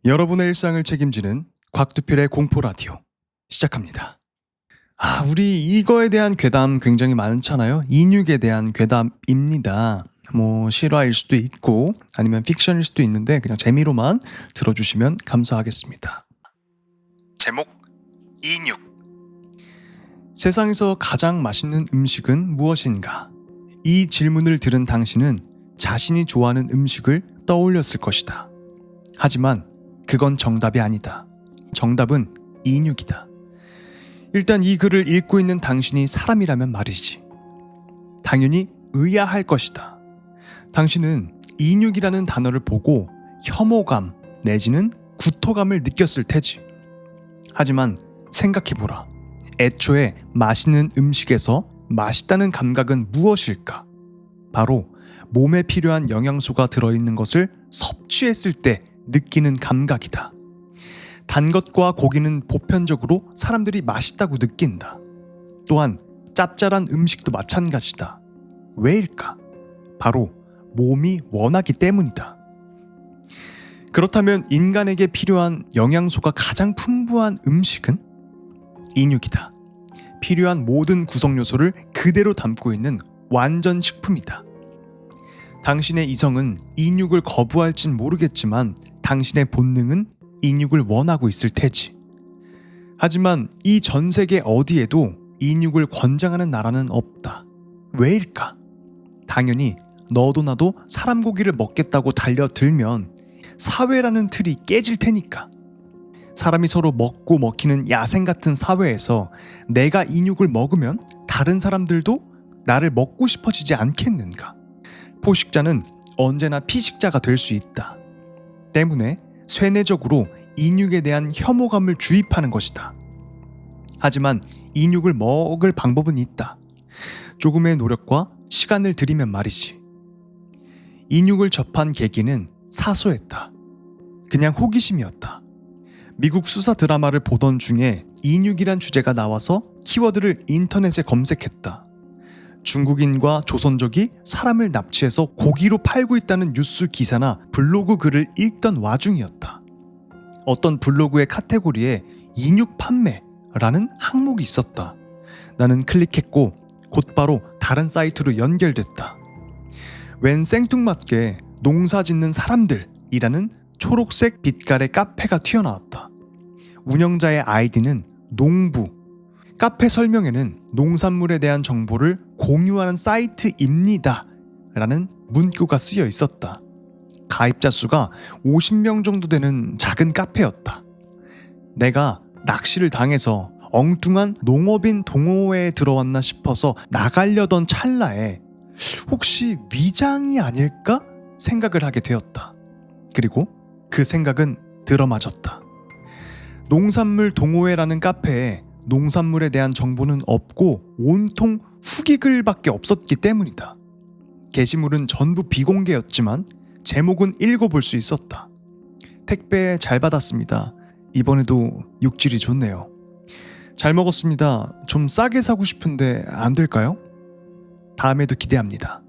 여러분의 일상을 책임지는 곽두필의 공포라디오 시작합니다. 우리 이거에 대한 괴담 굉장히 많잖아요. 인육에 대한 괴담입니다. 실화일 수도 있고 아니면 픽션일 수도 있는데 그냥 재미로만 들어주시면 감사하겠습니다. 제목 인육. 세상에서 가장 맛있는 음식은 무엇인가? 이 질문을 들은 당신은 자신이 좋아하는 음식을 떠올렸을 것이다. 하지만 그건 정답이 아니다. 정답은 인육이다. 일단 이 글을 읽고 있는 당신이 사람이라면 말이지. 당연히 의아할 것이다. 당신은 인육이라는 단어를 보고 혐오감 내지는 구토감을 느꼈을 테지. 하지만 생각해보라. 애초에 맛있는 음식에서 맛있다는 감각은 무엇일까? 바로 몸에 필요한 영양소가 들어있는 것을 섭취했을 때 느끼는 감각이다. 단 것과 고기는 보편적으로 사람들이 맛있다고 느낀다. 또한 짭짤한 음식도 마찬가지다. 왜일까? 바로 몸이 원하기 때문이다. 그렇다면 인간에게 필요한 영양소가 가장 풍부한 음식은? 인육이다. 필요한 모든 구성 요소를 그대로 담고 있는 완전 식품이다. 당신의 이성은 인육을 거부할진 모르겠지만 당신의 본능은 인육을 원하고 있을 테지. 하지만 이 전 세계 어디에도 인육을 권장하는 나라는 없다. 왜일까? 당연히 너도 나도 사람 고기를 먹겠다고 달려들면 사회라는 틀이 깨질 테니까. 사람이 서로 먹고 먹히는 야생 같은 사회에서 내가 인육을 먹으면 다른 사람들도 나를 먹고 싶어지지 않겠는가? 포식자는 언제나 피식자가 될 수 있다. 때문에 쇠뇌적으로 인육에 대한 혐오감을 주입하는 것이다. 하지만 인육을 먹을 방법은 있다. 조금의 노력과 시간을 들이면 말이지. 인육을 접한 계기는 사소했다. 그냥 호기심이었다. 미국 수사 드라마를 보던 중에 인육이란 주제가 나와서 키워드를 인터넷에 검색했다. 중국인과 조선족이 사람을 납치해서 고기로 팔고 있다는 뉴스 기사나 블로그 글을 읽던 와중이었다. 어떤 블로그의 카테고리에 인육 판매라는 항목이 있었다. 나는 클릭했고 곧바로 다른 사이트로 연결됐다. 웬 생뚱맞게 농사 짓는 사람들이라는 초록색 빛깔의 카페가 튀어나왔다. 운영자의 아이디는 농부. 카페 설명에는 농산물에 대한 정보를 공유하는 사이트입니다 라는 문구가 쓰여 있었다. 가입자 수가 50명 정도 되는 작은 카페였다. 내가 낚시를 당해서 엉뚱한 농업인 동호회에 들어왔나 싶어서 나가려던 찰나에 혹시 위장이 아닐까 생각을 하게 되었다. 그리고 그 생각은 들어맞았다. 농산물 동호회라는 카페에 농산물에 대한 정보는 없고 온통 후기글밖에 없었기 때문이다. 게시물은 전부 비공개였지만 제목은 읽어볼 수 있었다. 택배 잘 받았습니다. 이번에도 육질이 좋네요. 잘 먹었습니다. 좀 싸게 사고 싶은데 안 될까요? 다음에도 기대합니다.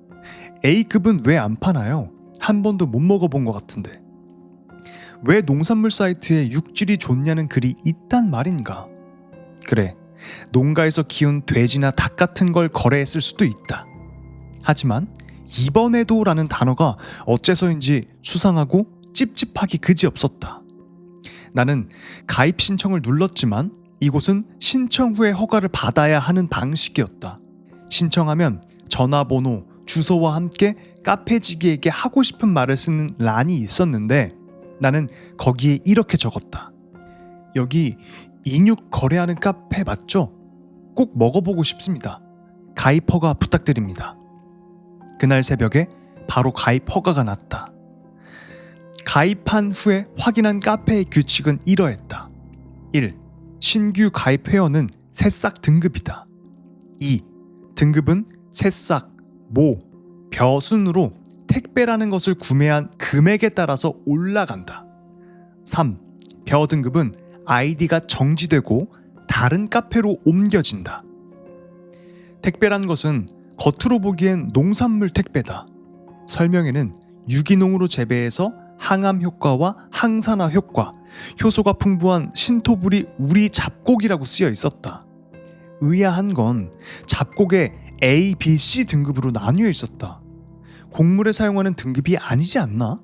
A급은 왜 안 파나요? 한 번도 못 먹어본 것 같은데. 왜 농산물 사이트에 육질이 좋냐는 글이 있단 말인가? 그래, 농가에서 키운 돼지나 닭 같은 걸 거래했을 수도 있다. 하지만 이번에도 라는 단어가 어째서인지 수상하고 찝찝하기 그지없었다. 나는 가입 신청을 눌렀지만 이곳은 신청 후에 허가를 받아야 하는 방식이었다. 신청하면 전화번호, 주소와 함께 카페지기에게 하고 싶은 말을 쓰는 란이 있었는데 나는 거기에 이렇게 적었다. 여기 인육 거래하는 카페 맞죠? 꼭 먹어보고 싶습니다. 가입 허가 부탁드립니다. 그날 새벽에 바로 가입 허가가 났다. 가입한 후에 확인한 카페의 규칙은 이러했다. 1. 신규 가입 회원은 새싹 등급이다. 2. 등급은 새싹, 모, 벼 순으로 택배라는 것을 구매한 금액에 따라서 올라간다. 3. 벼 등급은 아이디가 정지되고 다른 카페로 옮겨진다. 택배란 것은 겉으로 보기엔 농산물 택배다. 설명에는 유기농으로 재배해서 항암 효과와 항산화 효과, 효소가 풍부한 신토불이 우리 잡곡이라고 쓰여 있었다. 의아한 건 잡곡에 A, B, C 등급으로 나뉘어 있었다. 곡물에 사용하는 등급이 아니지 않나?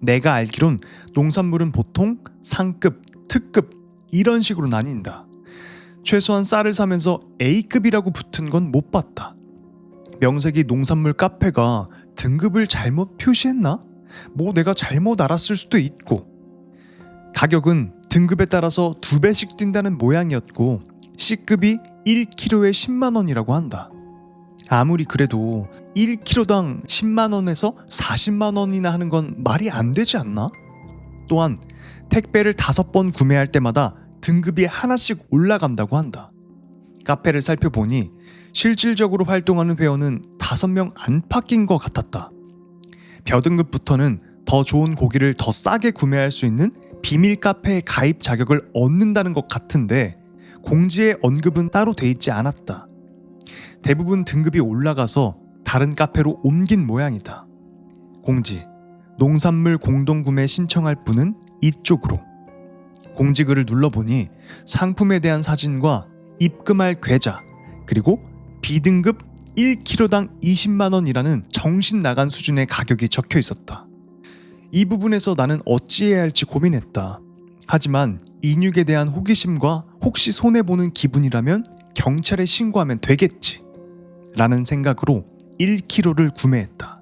내가 알기론 농산물은 보통 상급, 특급 이런 식으로 나뉜다. 최소한 쌀을 사면서 A급이라고 붙은 건 못 봤다. 명색이 농산물 카페가 등급을 잘못 표시했나? 뭐 내가 잘못 알았을 수도 있고. 가격은 등급에 따라서 2배씩 뛴다는 모양이었고 C급이 1kg에 10만 원이라고 한다. 아무리 그래도 1kg당 10만 원에서 40만 원이나 하는 건 말이 안 되지 않나? 또한 택배를 5번 구매할 때마다 등급이 하나씩 올라간다고 한다. 카페를 살펴보니 실질적으로 활동하는 회원은 5명 안팎인 것 같았다. 벼등급부터는 더 좋은 고기를 더 싸게 구매할 수 있는 비밀 카페의 가입 자격을 얻는다는 것 같은데 공지에 언급은 따로 돼 있지 않았다. 대부분 등급이 올라가서 다른 카페로 옮긴 모양이다. 공지, 농산물 공동구매 신청할 분은 이쪽으로. 공지글을 눌러보니 상품에 대한 사진과 입금할 계좌, 그리고 B등급 1kg당 20만 원이라는 정신 나간 수준의 가격이 적혀 있었다. 이 부분에서 나는 어찌해야 할지 고민했다. 하지만 인육에 대한 호기심과 혹시 손해보는 기분이라면 경찰에 신고하면 되겠지 라는 생각으로 1kg를 구매했다.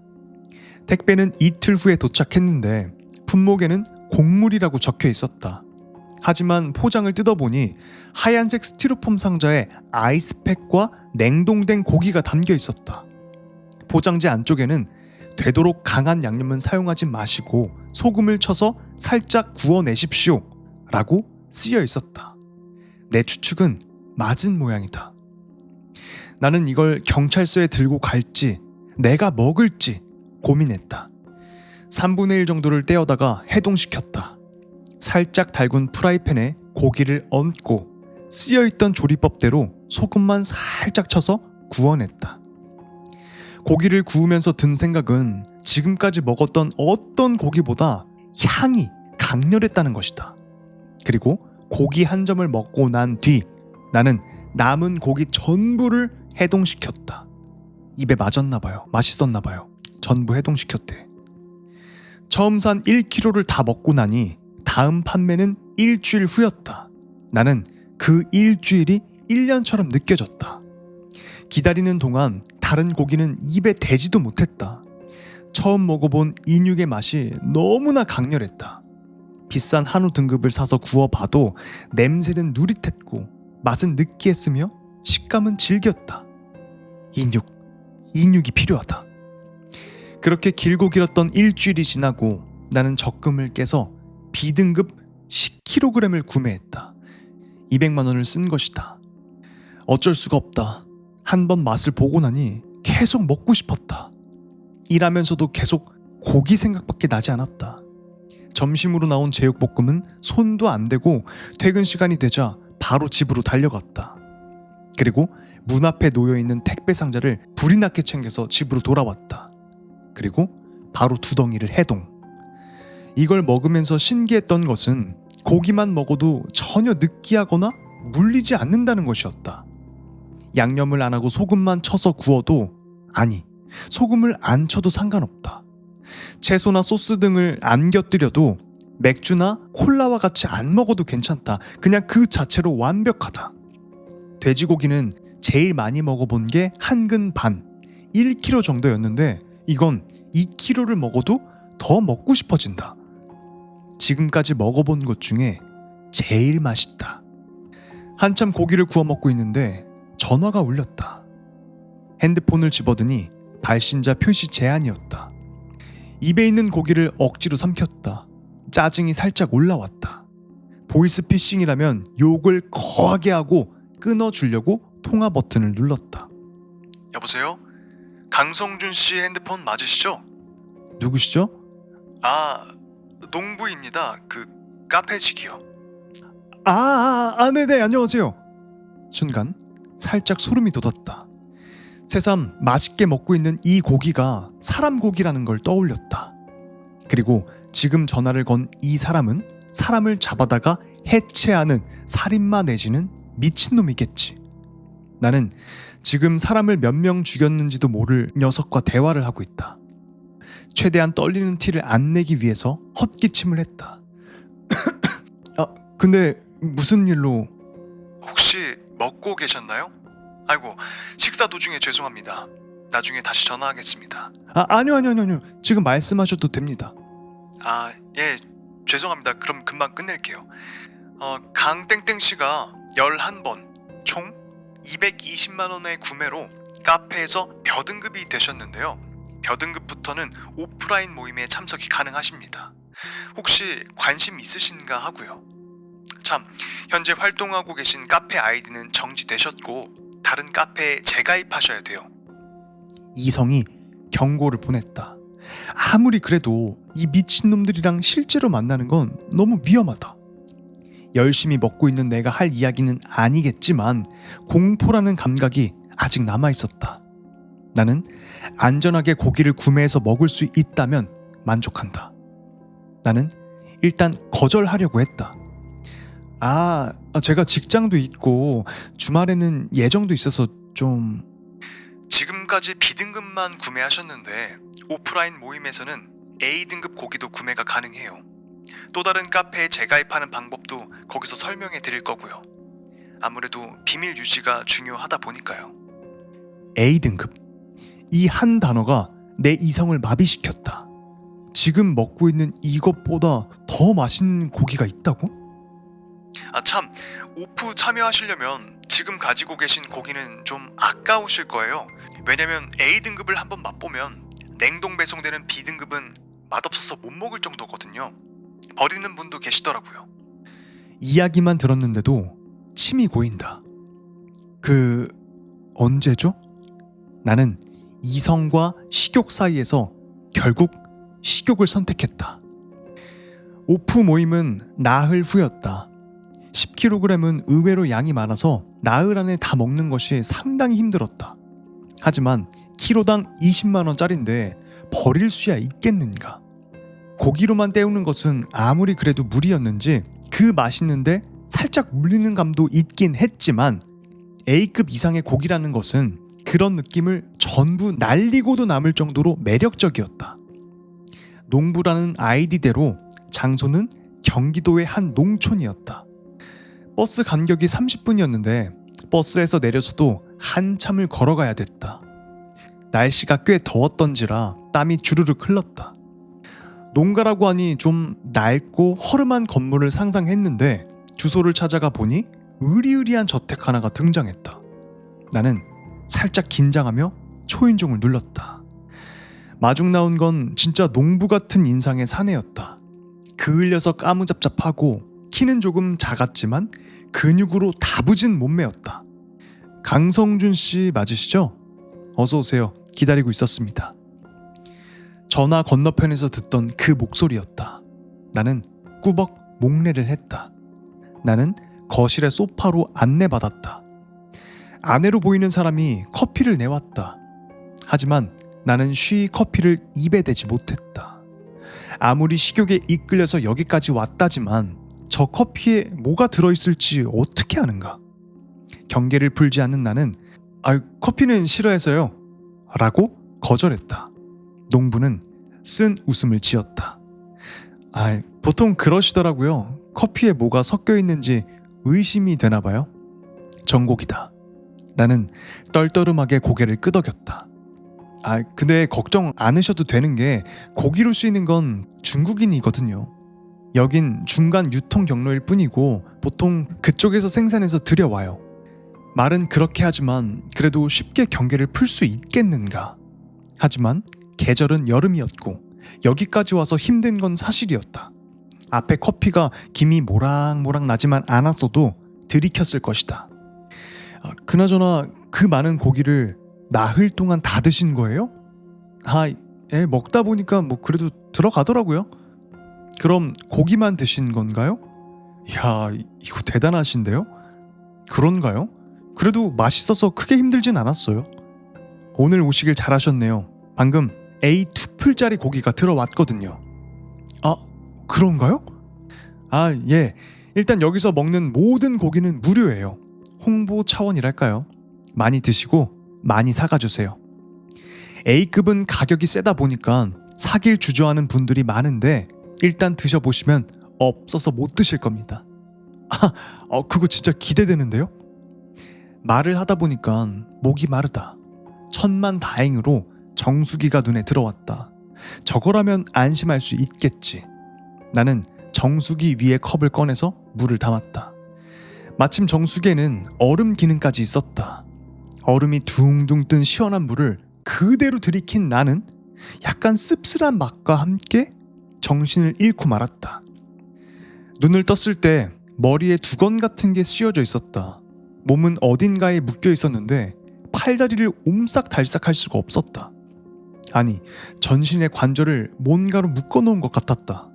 택배는 이틀 후에 도착했는데 품목에는 곡물이라고 적혀 있었다. 하지만 포장을 뜯어보니 하얀색 스티로폼 상자에 아이스팩과 냉동된 고기가 담겨 있었다. 포장지 안쪽에는 되도록 강한 양념은 사용하지 마시고 소금을 쳐서 살짝 구워내십시오 라고 쓰여 있었다. 내 추측은 맞은 모양이다. 나는 이걸 경찰서에 들고 갈지 내가 먹을지 고민했다. 3분의 1 정도를 떼어다가 해동시켰다. 살짝 달군 프라이팬에 고기를 얹고 쓰여있던 조리법대로 소금만 살짝 쳐서 구워냈다. 고기를 구우면서 든 생각은 지금까지 먹었던 어떤 고기보다 향이 강렬했다는 것이다. 그리고 고기 한 점을 먹고 난 뒤 나는 남은 고기 전부를 해동시켰다. 입에 맞았나봐요. 맛있었나봐요. 전부 해동시켰대. 처음 산 1kg를 다 먹고 나니 다음 판매는 일주일 후였다. 나는 그 일주일이 1년처럼 느껴졌다. 기다리는 동안 다른 고기는 입에 대지도 못했다. 처음 먹어본 인육의 맛이 너무나 강렬했다. 비싼 한우 등급을 사서 구워봐도 냄새는 누릿했고 맛은 느끼했으며 식감은 질겼다. 인육이 필요하다. 그렇게 길고 길었던 일주일이 지나고 나는 적금을 깨서 B등급 10kg을 구매했다. 200만 원을 쓴 것이다. 어쩔 수가 없다. 한번 맛을 보고 나니 계속 먹고 싶었다. 일하면서도 계속 고기 생각밖에 나지 않았다. 점심으로 나온 제육볶음은 손도 안 대고 퇴근 시간이 되자 바로 집으로 달려갔다. 그리고 문 앞에 놓여있는 택배 상자를 불이 나게 챙겨서 집으로 돌아왔다. 그리고 바로 두덩이를 해동. 이걸 먹으면서 신기했던 것은 고기만 먹어도 전혀 느끼하거나 물리지 않는다는 것이었다. 양념을 안 하고 소금만 쳐서 구워도, 아니, 소금을 안 쳐도 상관없다. 채소나 소스 등을 안 곁들여도 맥주나 콜라와 같이 안 먹어도 괜찮다. 그냥 그 자체로 완벽하다. 돼지고기는 제일 많이 먹어본 게 한 근 반, 1kg 정도였는데 이건 2kg를 먹어도 더 먹고 싶어진다. 지금까지 먹어본 것 중에 제일 맛있다. 한참 고기를 구워 먹고 있는데 전화가 울렸다. 핸드폰을 집어드니 발신자 표시 제한이었다. 입에 있는 고기를 억지로 삼켰다. 짜증이 살짝 올라왔다. 보이스피싱이라면 욕을 거하게 하고 끊어주려고 통화 버튼을 눌렀다. 여보세요? 강성준 씨 핸드폰 맞으시죠? 누구시죠? 농부입니다. 그 카페직이요. 네네, 안녕하세요. 순간 살짝 소름이 돋았다. 새삼 맛있게 먹고 있는 이 고기가 사람 고기라는 걸 떠올렸다. 그리고 지금 전화를 건 이 사람은 사람을 잡아다가 해체하는 살인마 내지는 미친놈이겠지. 나는 지금 사람을 몇 명 죽였는지도 모를 녀석과 대화를 하고 있다. 최대한 떨리는 티를 안 내기 위해서 헛기침을 했다. 근데 무슨 일로? 혹시 먹고 계셨나요? 아이고, 식사 도중에 죄송합니다. 나중에 다시 전화하겠습니다. 아니요. 지금 말씀하셔도 됩니다. 예, 죄송합니다. 그럼 금방 끝낼게요. 강땡땡 씨가 11번 총 220만 원의 구매로 카페에서 벼등급이 되셨는데요. 벼등급부터는 오프라인 모임에 참석이 가능하십니다. 혹시 관심 있으신가 하고요. 참, 현재 활동하고 계신 카페 아이디는 정지되셨고 다른 카페에 재가입하셔야 돼요. 이성이 경고를 보냈다. 아무리 그래도 이 미친놈들이랑 실제로 만나는 건 너무 위험하다. 열심히 먹고 있는 내가 할 이야기는 아니겠지만 공포라는 감각이 아직 남아있었다. 나는 안전하게 고기를 구매해서 먹을 수 있다면 만족한다. 나는 일단 거절하려고 했다. 제가 직장도 있고 주말에는 예정도 있어서 좀... 지금까지 B등급만 구매하셨는데 오프라인 모임에서는 A등급 고기도 구매가 가능해요. 또 다른 카페에 재가입하는 방법도 거기서 설명해 드릴 거고요. 아무래도 비밀 유지가 중요하다 보니까요. A등급. 이 한 단어가 내 이성을 마비시켰다. 지금 먹고 있는 이것보다 더 맛있는 고기가 있다고? 참, 오프 참여하시려면 지금 가지고 계신 고기는 좀 아까우실 거예요. 왜냐면 A등급을 한번 맛보면 냉동 배송되는 B등급은 맛없어서 못 먹을 정도거든요. 버리는 분도 계시더라고요. 이야기만 들었는데도 침이 고인다. 언제죠? 나는 이성과 식욕 사이에서 결국 식욕을 선택했다. 오프 모임은 나흘 후였다. 10kg은 의외로 양이 많아서 나흘 안에 다 먹는 것이 상당히 힘들었다. 하지만 키로당 20만 원짜리인데 버릴 수야 있겠는가? 고기로만 때우는 것은 아무리 그래도 무리였는지 그 맛있는데 살짝 물리는 감도 있긴 했지만 A급 이상의 고기라는 것은 그런 느낌을 전부 날리고도 남을 정도로 매력적이었다. 농부라는 아이디대로 장소는 경기도의 한 농촌이었다. 버스 간격이 30분이었는데 버스에서 내려서도 한참을 걸어가야 됐다. 날씨가 꽤 더웠던지라 땀이 주르륵 흘렀다. 농가라고 하니 좀 낡고 허름한 건물을 상상했는데 주소를 찾아가 보니 으리으리한 저택 하나가 등장했다. 나는 살짝 긴장하며 초인종을 눌렀다. 마중 나온 건 진짜 농부 같은 인상의 사내였다. 그을려서 까무잡잡하고 키는 조금 작았지만 근육으로 다부진 몸매였다. 강성준 씨 맞으시죠? 어서 오세요. 기다리고 있었습니다. 전화 건너편에서 듣던 그 목소리였다. 나는 꾸벅 목례를 했다. 나는 거실의 소파로 안내받았다. 아내로 보이는 사람이 커피를 내왔다. 하지만 나는 쉬이 커피를 입에 대지 못했다. 아무리 식욕에 이끌려서 여기까지 왔다지만 저 커피에 뭐가 들어있을지 어떻게 아는가? 경계를 풀지 않는 나는 커피는 싫어해서요 라고 거절했다. 농부는 쓴 웃음을 지었다. 보통 그러시더라고요. 커피에 뭐가 섞여 있는지 의심이 되나 봐요. 정곡이다. 나는 떨떠름하게 고개를 끄덕였다. 근데 걱정 않으셔도 되는 게 고기로 쓰이는 건 중국인이거든요. 여긴 중간 유통 경로일 뿐이고 보통 그쪽에서 생산해서 들여와요. 말은 그렇게 하지만 그래도 쉽게 경계를 풀 수 있겠는가? 하지만 계절은 여름이었고 여기까지 와서 힘든 건 사실이었다. 앞에 커피가 김이 모락모락 나지만 않았어도 들이켰을 것이다. 그나저나 그 많은 고기를 나흘 동안 다 드신 거예요? 먹다 보니까 뭐 그래도 들어가더라고요. 그럼 고기만 드신 건가요? 이야, 이거 대단하신데요? 그런가요? 그래도 맛있어서 크게 힘들진 않았어요. 오늘 오시길 잘하셨네요. 방금 A2풀짜리 고기가 들어왔거든요. 아, 그런가요? 아, 예. 일단 여기서 먹는 모든 고기는 무료예요. 홍보 차원이랄까요? 많이 드시고 많이 사가주세요. A급은 가격이 세다 보니까 사길 주저하는 분들이 많은데 일단 드셔보시면 없어서 못 드실 겁니다. 그거 진짜 기대되는데요? 말을 하다 보니까 목이 마르다. 천만다행으로 정수기가 눈에 들어왔다. 저거라면 안심할 수 있겠지. 나는 정수기 위에 컵을 꺼내서 물을 담았다. 마침 정수기에는 얼음 기능까지 있었다. 얼음이 둥둥 뜬 시원한 물을 그대로 들이킨 나는 약간 씁쓸한 맛과 함께 정신을 잃고 말았다. 눈을 떴을 때 머리에 두건 같은 게 씌워져 있었다. 몸은 어딘가에 묶여 있었는데 팔다리를 옴싹달싹 할 수가 없었다. 아니, 전신의 관절을 뭔가로 묶어놓은 것 같았다.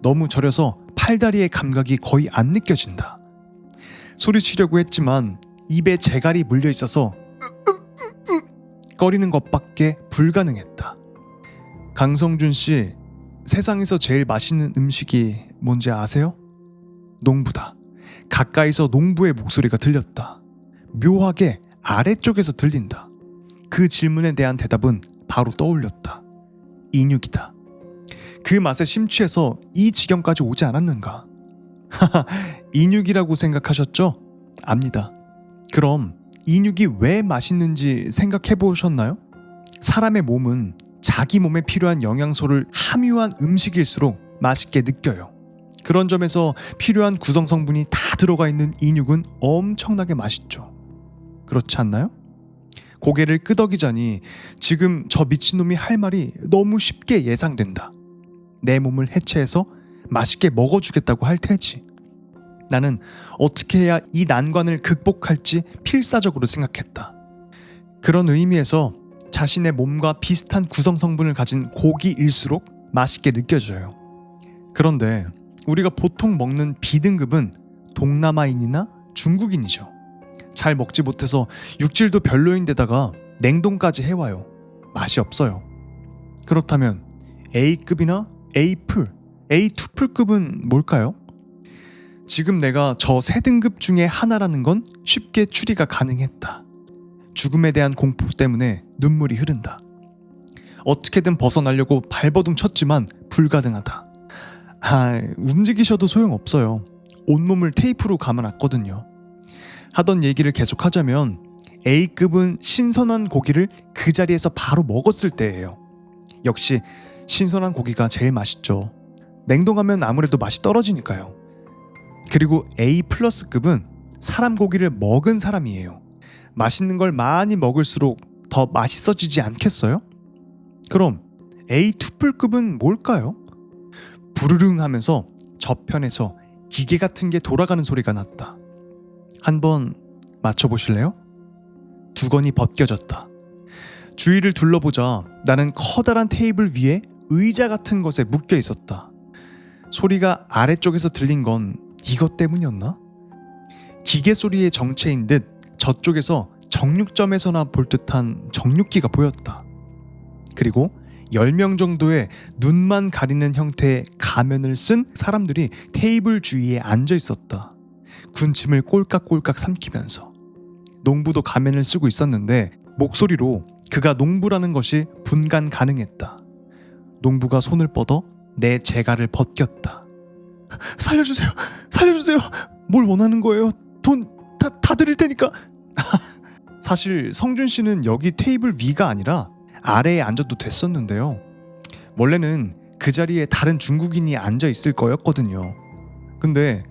너무 저려서 팔다리의 감각이 거의 안 느껴진다. 소리치려고 했지만 입에 재갈이 물려 있어서 꺼리는 것밖에 불가능했다. 강성준 씨, 세상에서 제일 맛있는 음식이 뭔지 아세요? 농부다. 가까이서 농부의 목소리가 들렸다. 묘하게 아래쪽에서 들린다. 그 질문에 대한 대답은 바로 떠올렸다. 인육이다. 그 맛에 심취해서 이 지경까지 오지 않았는가? 하하, 인육이라고 생각하셨죠? 압니다. 그럼 인육이 왜 맛있는지 생각해 보셨나요? 사람의 몸은 자기 몸에 필요한 영양소를 함유한 음식일수록 맛있게 느껴요. 그런 점에서 필요한 구성 성분이 다 들어가 있는 인육은 엄청나게 맛있죠. 그렇지 않나요? 고개를 끄덕이자니 지금 저 미친놈이 할 말이 너무 쉽게 예상된다. 내 몸을 해체해서 맛있게 먹어주겠다고 할 테지. 나는 어떻게 해야 이 난관을 극복할지 필사적으로 생각했다. 그런 의미에서 자신의 몸과 비슷한 구성 성분을 가진 고기일수록 맛있게 느껴져요. 그런데 우리가 보통 먹는 B등급은 동남아인이나 중국인이죠. 잘 먹지 못해서 육질도 별로인데다가 냉동까지 해와요. 맛이 없어요. 그렇다면 A급이나 A풀, A2풀급은 뭘까요? 지금 내가 저 세 등급 중에 하나라는 건 쉽게 추리가 가능했다. 죽음에 대한 공포 때문에 눈물이 흐른다. 어떻게든 벗어나려고 발버둥 쳤지만 불가능하다. 움직이셔도 소용없어요. 온몸을 테이프로 감아놨거든요. 하던 얘기를 계속하자면 A급은 신선한 고기를 그 자리에서 바로 먹었을 때예요. 역시 신선한 고기가 제일 맛있죠. 냉동하면 아무래도 맛이 떨어지니까요. 그리고 A+급은 사람 고기를 먹은 사람이에요. 맛있는 걸 많이 먹을수록 더 맛있어지지 않겠어요? 그럼 A2풀급은 뭘까요? 부르릉 하면서 저편에서 기계 같은 게 돌아가는 소리가 났다. 한번 맞춰보실래요? 두건이 벗겨졌다. 주위를 둘러보자 나는 커다란 테이블 위에 의자 같은 것에 묶여 있었다. 소리가 아래쪽에서 들린 건 이것 때문이었나? 기계 소리의 정체인 듯 저쪽에서 정육점에서나 볼 듯한 정육기가 보였다. 그리고 10명 정도의 눈만 가리는 형태의 가면을 쓴 사람들이 테이블 주위에 앉아 있었다. 군침을 꼴깍꼴깍 삼키면서. 농부도 가면을 쓰고 있었는데 목소리로 그가 농부라는 것이 분간 가능했다. 농부가 손을 뻗어 내 재갈을 벗겼다. 살려주세요. 살려주세요. 뭘 원하는 거예요? 돈 다 드릴 테니까. 사실 성준 씨는 여기 테이블 위가 아니라 아래에 앉아도 됐었는데요. 원래는 그 자리에 다른 중국인이 앉아 있을 거였거든요. 근데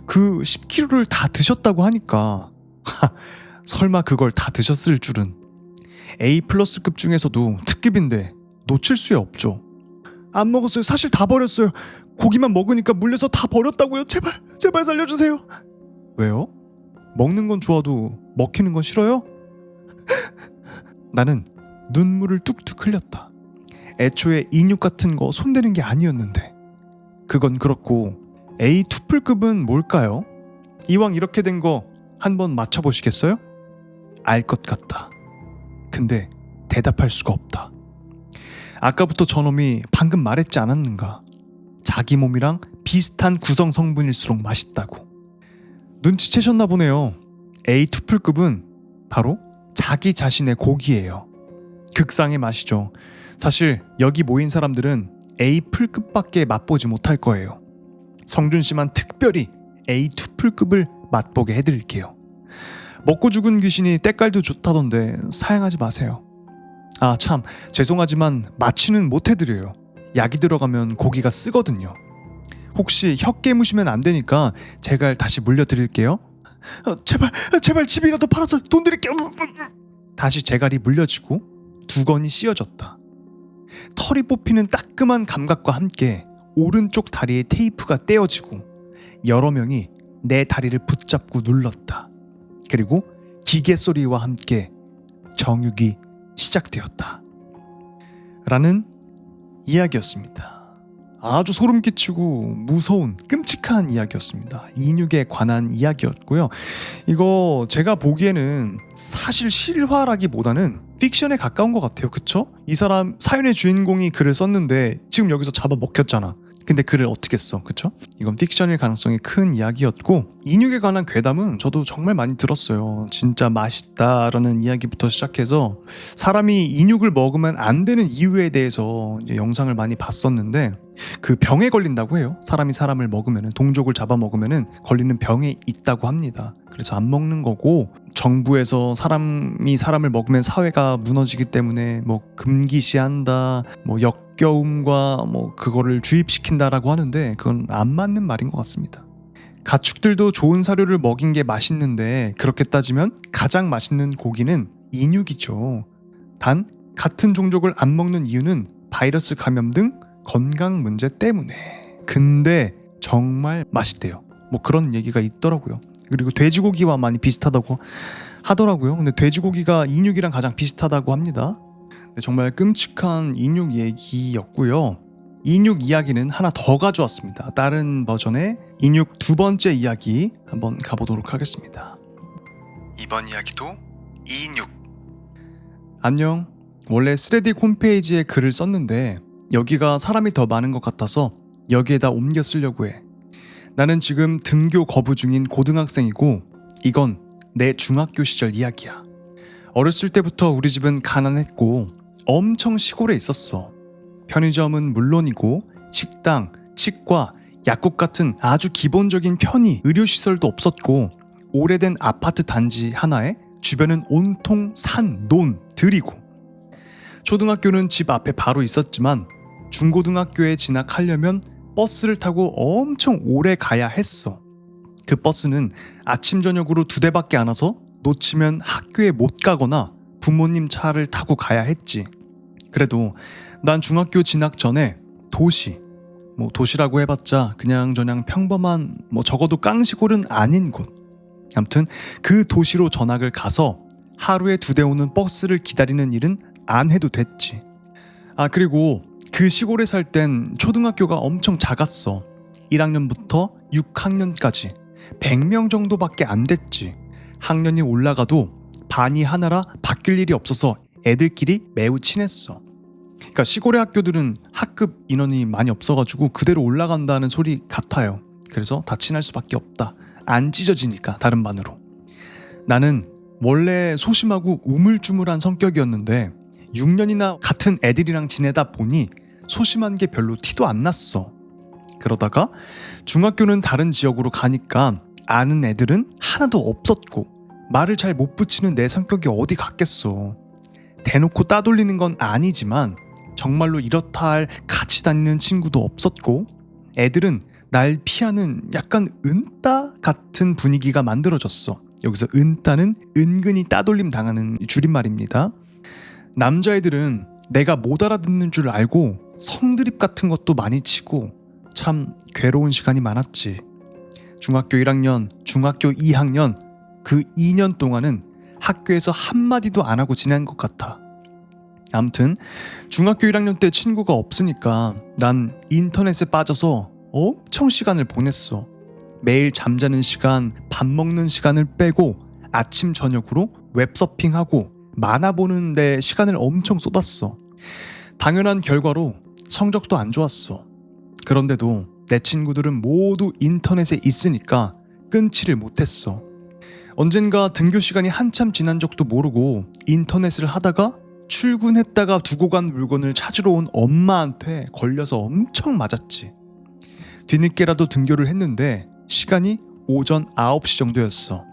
그 10kg를 다 드셨다고 하니까 설마 그걸 다 드셨을 줄은. A+급 중에서도 특급인데 놓칠 수 없죠. 안 먹었어요. 사실 다 버렸어요. 고기만 먹으니까 물려서 다 버렸다고요. 제발 살려주세요. 왜요? 먹는 건 좋아도 먹히는 건 싫어요? 나는 눈물을 뚝뚝 흘렸다. 애초에 인육 같은 거 손대는 게 아니었는데. 그건 그렇고 A2풀급은 뭘까요? 이왕 이렇게 된 거 한번 맞춰보시겠어요? 알 것 같다. 근데 대답할 수가 없다. 아까부터 저놈이 방금 말했지 않았는가? 자기 몸이랑 비슷한 구성 성분일수록 맛있다고. 눈치채셨나 보네요. A2풀급은 바로 자기 자신의 고기예요. 극상의 맛이죠. 사실 여기 모인 사람들은 A 풀급밖에 맛보지 못할 거예요. 성준 씨만 특별히 A2풀급을 맛보게 해드릴게요. 먹고 죽은 귀신이 때깔도 좋다던데 사양하지 마세요. 아 참, 죄송하지만 마취는 못 해드려요. 약이 들어가면 고기가 쓰거든요. 혹시 혀 깨무시면 안 되니까 제가 다시 물려드릴게요. 제발 집이라도 팔아서 돈 드릴게요. 다시 제갈이 물려지고 두건이 씌워졌다. 털이 뽑히는 따끔한 감각과 함께 오른쪽 다리에 테이프가 떼어지고 여러 명이 내 다리를 붙잡고 눌렀다. 그리고 기계 소리와 함께 정육이 시작되었다. 라는 이야기였습니다. 아주 소름 끼치고 무서운 끔찍한 이야기였습니다. 인육에 관한 이야기였고요. 이거 제가 보기에는 사실 실화라기보다는 픽션에 가까운 것 같아요. 그쵸? 이 사람 사연의 주인공이 글을 썼는데 지금 여기서 잡아먹혔잖아. 근데 글을 어떻게 써? 그쵸? 이건 픽션일 가능성이 큰 이야기였고, 인육에 관한 괴담은 저도 정말 많이 들었어요. 진짜 맛있다라는 이야기부터 시작해서 사람이 인육을 먹으면 안 되는 이유에 대해서 이제 영상을 많이 봤었는데, 그 병에 걸린다고 해요. 사람이 사람을 먹으면은, 동족을 잡아먹으면은 걸리는 병에 있다고 합니다. 그래서 안 먹는 거고, 정부에서 사람이 사람을 먹으면 사회가 무너지기 때문에 뭐 금기시한다, 뭐 역겨움과 뭐 그거를 주입시킨다라고 하는데 그건 안 맞는 말인 것 같습니다. 가축들도 좋은 사료를 먹인 게 맛있는데 그렇게 따지면 가장 맛있는 고기는 인육이죠. 단 같은 종족을 안 먹는 이유는 바이러스 감염 등 건강 문제 때문에. 근데 정말 맛있대요. 뭐 그런 얘기가 있더라고요. 그리고 돼지고기와 많이 비슷하다고 하더라고요. 근데 돼지고기가 인육이랑 가장 비슷하다고 합니다. 정말 끔찍한 인육 얘기였고요. 인육 이야기는 하나 더 가져왔습니다. 다른 버전의 인육 두 번째 이야기 한번 가보도록 하겠습니다. 이번 이야기도 인육. 안녕. 원래 스레딕 홈페이지에 글을 썼는데 여기가 사람이 더 많은 것 같아서 여기에다 옮겨 쓰려고 해. 나는 지금 등교 거부 중인 고등학생이고 이건 내 중학교 시절 이야기야. 어렸을 때부터 우리 집은 가난했고 엄청 시골에 있었어. 편의점은 물론이고 식당, 치과, 약국 같은 아주 기본적인 편의, 의료시설도 없었고 오래된 아파트 단지 하나에 주변은 온통 산, 논, 들이고. 초등학교는 집 앞에 바로 있었지만 중고등학교에 진학하려면 버스를 타고 엄청 오래 가야 했어. 그 버스는 아침 저녁으로 2대밖에 안 와서 놓치면 학교에 못 가거나 부모님 차를 타고 가야 했지. 그래도 난 중학교 진학 전에 도시라고 해봤자 그냥저냥 평범한 적어도 깡시골은 아닌 곳, 아무튼 그 도시로 전학을 가서 하루에 2대 오는 버스를 기다리는 일은 안 해도 됐지. 아 그리고 그 시골에 살 땐 초등학교가 엄청 작았어. 1학년부터 6학년까지 100명 정도밖에 안 됐지. 학년이 올라가도 반이 하나라 바뀔 일이 없어서 애들끼리 매우 친했어. 그러니까 시골의 학교들은 학급 인원이 많이 없어가지고 그대로 올라간다는 소리 같아요. 그래서 다 친할 수밖에 없다. 안 찢어지니까 다른 반으로. 나는 원래 소심하고 우물쭈물한 성격이었는데 6년이나 같은 애들이랑 지내다 보니 소심한 게 별로 티도 안 났어. 그러다가 중학교는 다른 지역으로 가니까 아는 애들은 하나도 없었고 말을 잘 못 붙이는 내 성격이 어디 갔겠어. 대놓고 따돌리는 건 아니지만 정말로 이렇다 할 같이 다니는 친구도 없었고 애들은 날 피하는 약간 은따 같은 분위기가 만들어졌어. 여기서 은따는 은근히 따돌림 당하는 줄임말입니다. 남자애들은 내가 못 알아듣는 줄 알고 성드립 같은 것도 많이 치고 참 괴로운 시간이 많았지. 중학교 1학년, 중학교 2학년 그 2년 동안은 학교에서 한마디도 안 하고 지낸 것 같아. 아무튼 중학교 1학년 때 친구가 없으니까 난 인터넷에 빠져서 엄청 시간을 보냈어. 매일 잠자는 시간, 밥 먹는 시간을 빼고 아침 저녁으로 웹서핑하고 만화 보는 데 시간을 엄청 쏟았어. 당연한 결과로 성적도 안 좋았어. 그런데도 내 친구들은 모두 인터넷에 있으니까 끊지를 못했어. 언젠가 등교 시간이 한참 지난 적도 모르고 인터넷을 하다가 출근했다가 두고 간 물건을 찾으러 온 엄마한테 걸려서 엄청 맞았지. 뒤늦게라도 등교를 했는데 시간이 오전 9시 정도였어.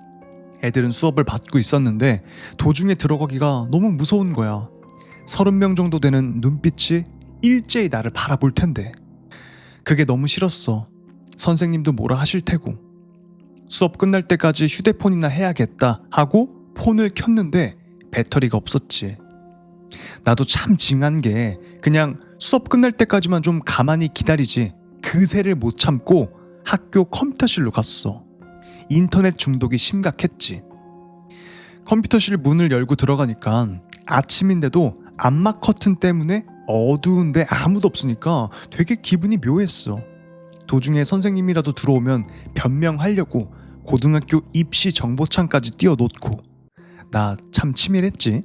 애들은 수업을 받고 있었는데 도중에 들어가기가 너무 무서운 거야. 30명 정도 되는 눈빛이 일제히 나를 바라볼 텐데. 그게 너무 싫었어. 선생님도 뭐라 하실 테고. 수업 끝날 때까지 휴대폰이나 해야겠다 하고 폰을 켰는데 배터리가 없었지. 나도 참 징한 게 그냥 수업 끝날 때까지만 좀 가만히 기다리지 그새를 못 참고 학교 컴퓨터실로 갔어. 인터넷 중독이 심각했지. 컴퓨터실 문을 열고 들어가니까 아침인데도 암막 커튼 때문에 어두운데 아무도 없으니까 되게 기분이 묘했어. 도중에 선생님이라도 들어오면 변명하려고 고등학교 입시 정보창까지 띄워놓고. 나 참 치밀했지.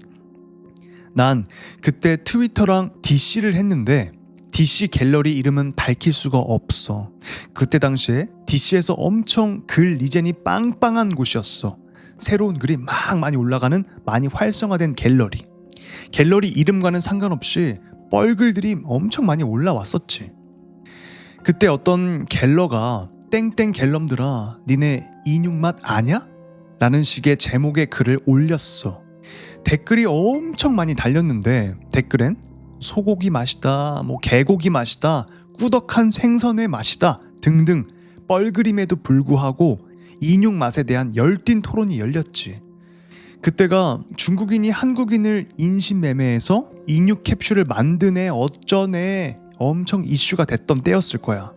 난 그때 트위터랑 DC를 했는데 DC 갤러리 이름은 밝힐 수가 없어. 그때 당시에 DC에서 엄청 글 리젠이 빵빵한 곳이었어. 새로운 글이 막 많이 올라가는 많이 활성화된 갤러리. 갤러리 이름과는 상관없이 뻘글들이 엄청 많이 올라왔었지. 그때 어떤 갤러가 땡땡 갤럼들아 니네 인육맛 아냐? 라는 식의 제목의 글을 올렸어. 댓글이 엄청 많이 달렸는데 댓글엔 소고기 맛이다, 개고기 맛이다, 꾸덕한 생선의 맛이다 등등 뻘그림에도 불구하고 인육 맛에 대한 열띤 토론이 열렸지. 그때가 중국인이 한국인을 인신매매해서 인육 캡슐을 만드네 어쩌네 엄청 이슈가 됐던 때였을 거야.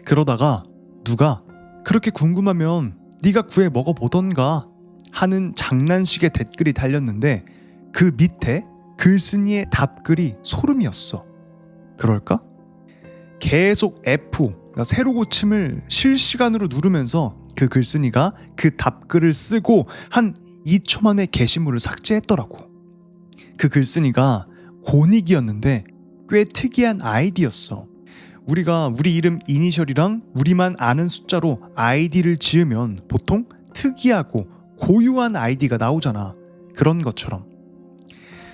그러다가 누가 그렇게 궁금하면 네가 구해 먹어보던가 하는 장난식의 댓글이 달렸는데 그 밑에 글쓴이의 답글이 소름이었어. 그럴까? 계속 F, 세로 고침을 실시간으로 누르면서 그 글쓴이가 그 답글을 쓰고 한 2초 만에 게시물을 삭제했더라고. 그 글쓴이가 고닉이었는데 꽤 특이한 아이디였어. 우리가 우리 이름 이니셜이랑 우리만 아는 숫자로 아이디를 지으면 보통 특이하고 고유한 아이디가 나오잖아. 그런 것처럼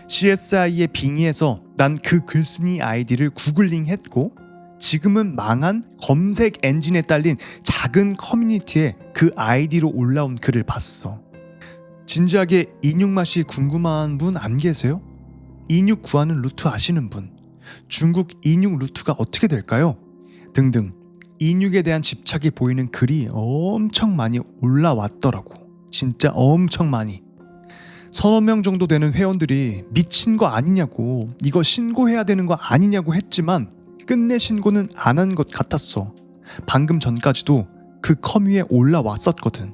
CSI에 빙의해서 난 그 글쓴이 아이디를 구글링 했고 지금은 망한 검색 엔진에 딸린 작은 커뮤니티에 그 아이디로 올라온 글을 봤어. 진지하게 인육 맛이 궁금한 분 안 계세요? 인육 구하는 루트 아시는 분? 중국 인육 루트가 어떻게 될까요? 등등 인육에 대한 집착이 보이는 글이 엄청 많이 올라왔더라고. 진짜 엄청 많이. 서너 명 정도 되는 회원들이 미친 거 아니냐고, 이거 신고해야 되는 거 아니냐고 했지만 끝내 신고는 안 한 것 같았어. 방금 전까지도 그 커뮤에 올라왔었거든.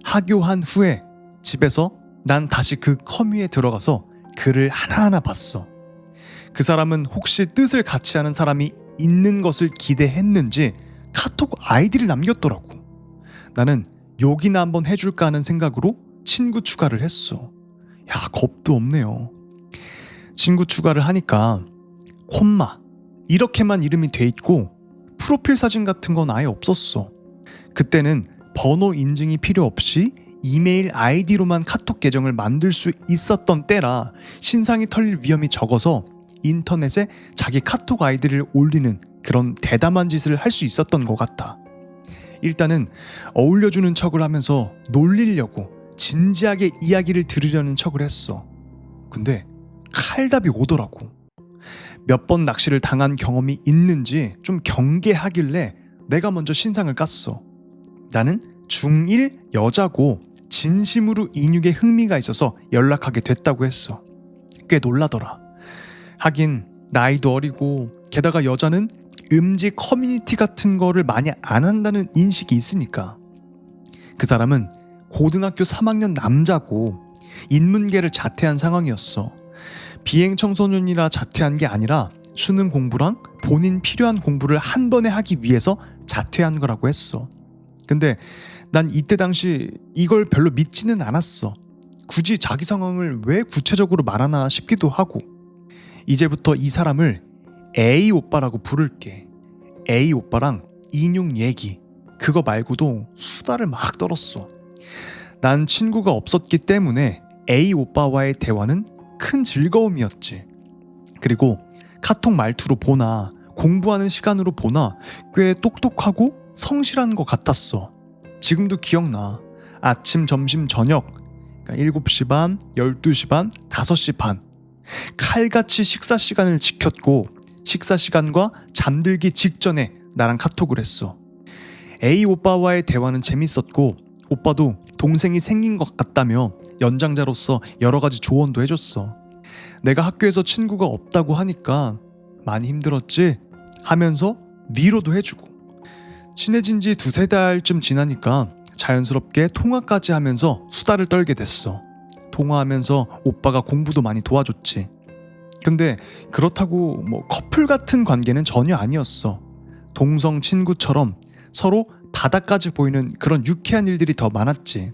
하교한 후에 집에서 난 다시 그 커뮤에 들어가서 글을 하나하나 봤어. 그 사람은 혹시 뜻을 같이 하는 사람이 있는 것을 기대했는지 카톡 아이디를 남겼더라고. 나는 욕이나 한번 해줄까 하는 생각으로 친구 추가를 했어. 야, 겁도 없네요. 친구 추가를 하니까 콤마 이렇게만 이름이 돼 있고 프로필 사진 같은 건 아예 없었어. 그때는 번호 인증이 필요 없이 이메일 아이디로만 카톡 계정을 만들 수 있었던 때라 신상이 털릴 위험이 적어서 인터넷에 자기 카톡 아이디를 올리는 그런 대담한 짓을 할 수 있었던 것 같아. 일단은 어울려주는 척을 하면서 놀리려고 진지하게 이야기를 들으려는 척을 했어. 근데 칼답이 오더라고. 몇 번 낚시를 당한 경험이 있는지 좀 경계하길래 내가 먼저 신상을 깠어. 나는 중1 여자고 진심으로 인육에 흥미가 있어서 연락하게 됐다고 했어. 꽤 놀라더라. 하긴 나이도 어리고 게다가 여자는 음지 커뮤니티 같은 거를 많이 안 한다는 인식이 있으니까. 그 사람은 고등학교 3학년 남자고 인문계를 자퇴한 상황이었어. 비행 청소년이라 자퇴한 게 아니라 수능 공부랑 본인 필요한 공부를 한 번에 하기 위해서 자퇴한 거라고 했어. 근데 난 이때 당시 이걸 별로 믿지는 않았어. 굳이 자기 상황을 왜 구체적으로 말하나 싶기도 하고. 이제부터 이 사람을 A 오빠라고 부를게. A 오빠랑 인육 얘기 그거 말고도 수다를 막 떨었어. 난 친구가 없었기 때문에 A 오빠와의 대화는 큰 즐거움이었지. 그리고 카톡 말투로 보나 공부하는 시간으로 보나 꽤 똑똑하고 성실한 것 같았어. 지금도 기억나. 아침, 점심, 저녁 7시 반, 12시 반, 5시 반 칼같이 식사 시간을 지켰고 식사 시간과 잠들기 직전에 나랑 카톡을 했어. A 오빠와의 대화는 재밌었고 오빠도 동생이 생긴 것 같다며 연장자로서 여러 가지 조언도 해줬어. 내가 학교에서 친구가 없다고 하니까 많이 힘들었지? 하면서 위로도 해주고 친해진 지 2-3달쯤 지나니까 자연스럽게 통화까지 하면서 수다를 떨게 됐어. 통화하면서 오빠가 공부도 많이 도와줬지. 근데 그렇다고 커플 같은 관계는 전혀 아니었어. 동성 친구처럼 서로 바닥까지 보이는 그런 유쾌한 일들이 더 많았지.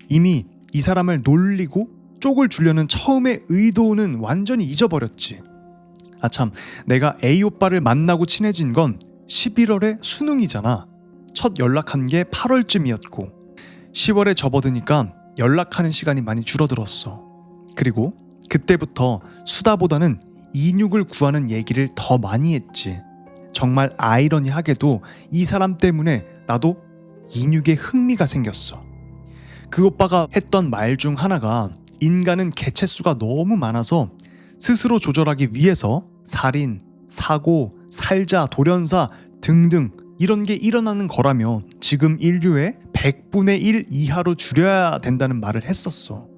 이미 이 사람을 놀리고 쪽을 주려는 처음의 의도는 완전히 잊어버렸지. 아참, 내가 A 오빠를 만나고 친해진 건 11월에 수능이잖아. 첫 연락한 게 8월쯤이었고 10월에 접어드니까 연락하는 시간이 많이 줄어들었어. 그리고 그때부터 수다보다는 인육을 구하는 얘기를 더 많이 했지. 정말 아이러니하게도 이 사람 때문에 나도 인육에 흥미가 생겼어. 그 오빠가 했던 말 중 하나가 인간은 개체수가 너무 많아서 스스로 조절하기 위해서 살인, 사고, 살자, 돌연사 등등 이런 게 일어나는 거라며 지금 인류의 100분의 1 이하로 줄여야 된다는 말을 했었어.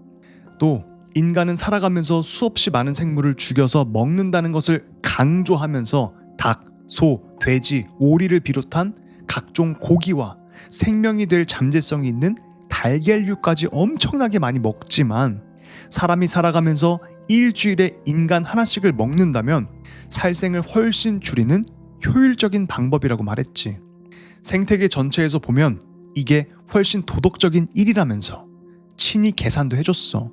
또 인간은 살아가면서 수없이 많은 생물을 죽여서 먹는다는 것을 강조하면서 닭, 소, 돼지, 오리를 비롯한 각종 고기와 생명이 될 잠재성이 있는 달걀류까지 엄청나게 많이 먹지만 사람이 살아가면서 일주일에 인간 하나씩을 먹는다면 살생을 훨씬 줄이는 효율적인 방법이라고 말했지. 생태계 전체에서 보면 이게 훨씬 도덕적인 일이라면서 친히 계산도 해줬어.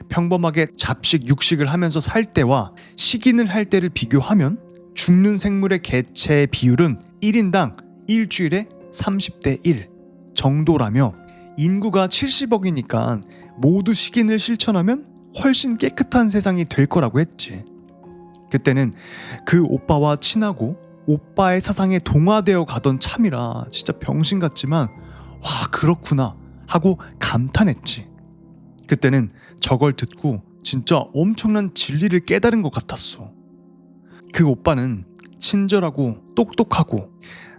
평범하게 잡식, 육식을 하면서 살 때와 식인을 할 때를 비교하면 죽는 생물의 개체의 비율은 1인당 일주일에 30대 1 정도라며 인구가 70억이니까 모두 식인을 실천하면 훨씬 깨끗한 세상이 될 거라고 했지. 그때는 그 오빠와 친하고 오빠의 사상에 동화되어 가던 참이라 진짜 병신 같지만 와 그렇구나 하고 감탄했지. 그때는 저걸 듣고 진짜 엄청난 진리를 깨달은 것 같았어. 그 오빠는 친절하고 똑똑하고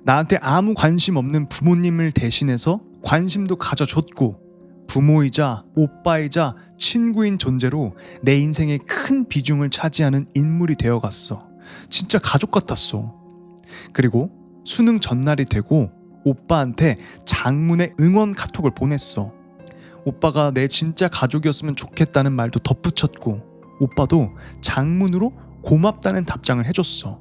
나한테 아무 관심 없는 부모님을 대신해서 관심도 가져줬고 부모이자 오빠이자 친구인 존재로 내 인생에 큰 비중을 차지하는 인물이 되어갔어. 진짜 가족 같았어. 그리고 수능 전날이 되고 오빠한테 장문의 응원 카톡을 보냈어. 오빠가 내 진짜 가족이었으면 좋겠다는 말도 덧붙였고 오빠도 장문으로 고맙다는 답장을 해줬어.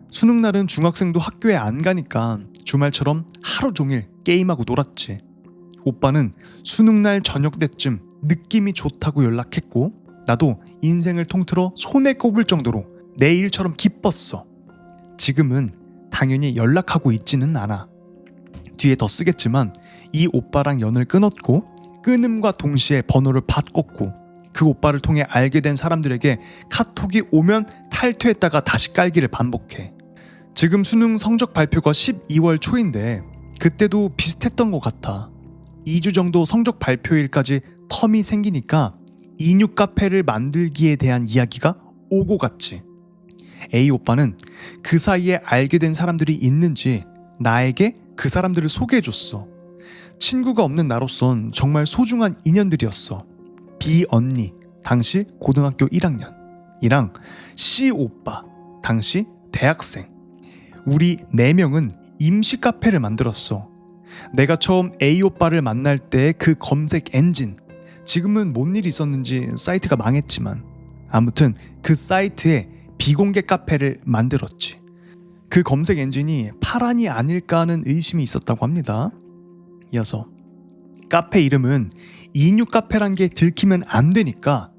수능날은 중학생도 학교에 안 가니까 주말처럼 하루 종일 게임하고 놀았지. 오빠는 수능날 저녁 때쯤 느낌이 좋다고 연락했고 나도 인생을 통틀어 손에 꼽을 정도로 내 일처럼 기뻤어. 지금은 당연히 연락하고 있지는 않아. 뒤에 더 쓰겠지만 이 오빠랑 연을 끊었고 끊음과 동시에 번호를 바꿨고 그 오빠를 통해 알게 된 사람들에게 카톡이 오면 탈퇴했다가 다시 깔기를 반복해. 지금 수능 성적 발표가 12월 초인데 그때도 비슷했던 것 같아. 2주 정도 성적 발표일까지 텀이 생기니까 인육 카페를 만들기에 대한 이야기가 오고 갔지. A 오빠는 그 사이에 알게 된 사람들이 있는지 나에게 그 사람들을 소개해줬어. 친구가 없는 나로선 정말 소중한 인연들이었어. B 언니, 당시 고등학교 1학년 이랑 C 오빠, 당시 대학생. 우리 4명은 임시 카페를 만들었어. 내가 처음 A 오빠를 만날 때 그 검색 엔진, 지금은 뭔 일이 있었는지 사이트가 망했지만 아무튼 그 사이트에 비공개 카페를 만들었지. 그 검색 엔진이 파란이 아닐까 하는 의심이 있었다고 합니다. 이어서 카페 이름은 인육 카페란 게 들키면 안 되니까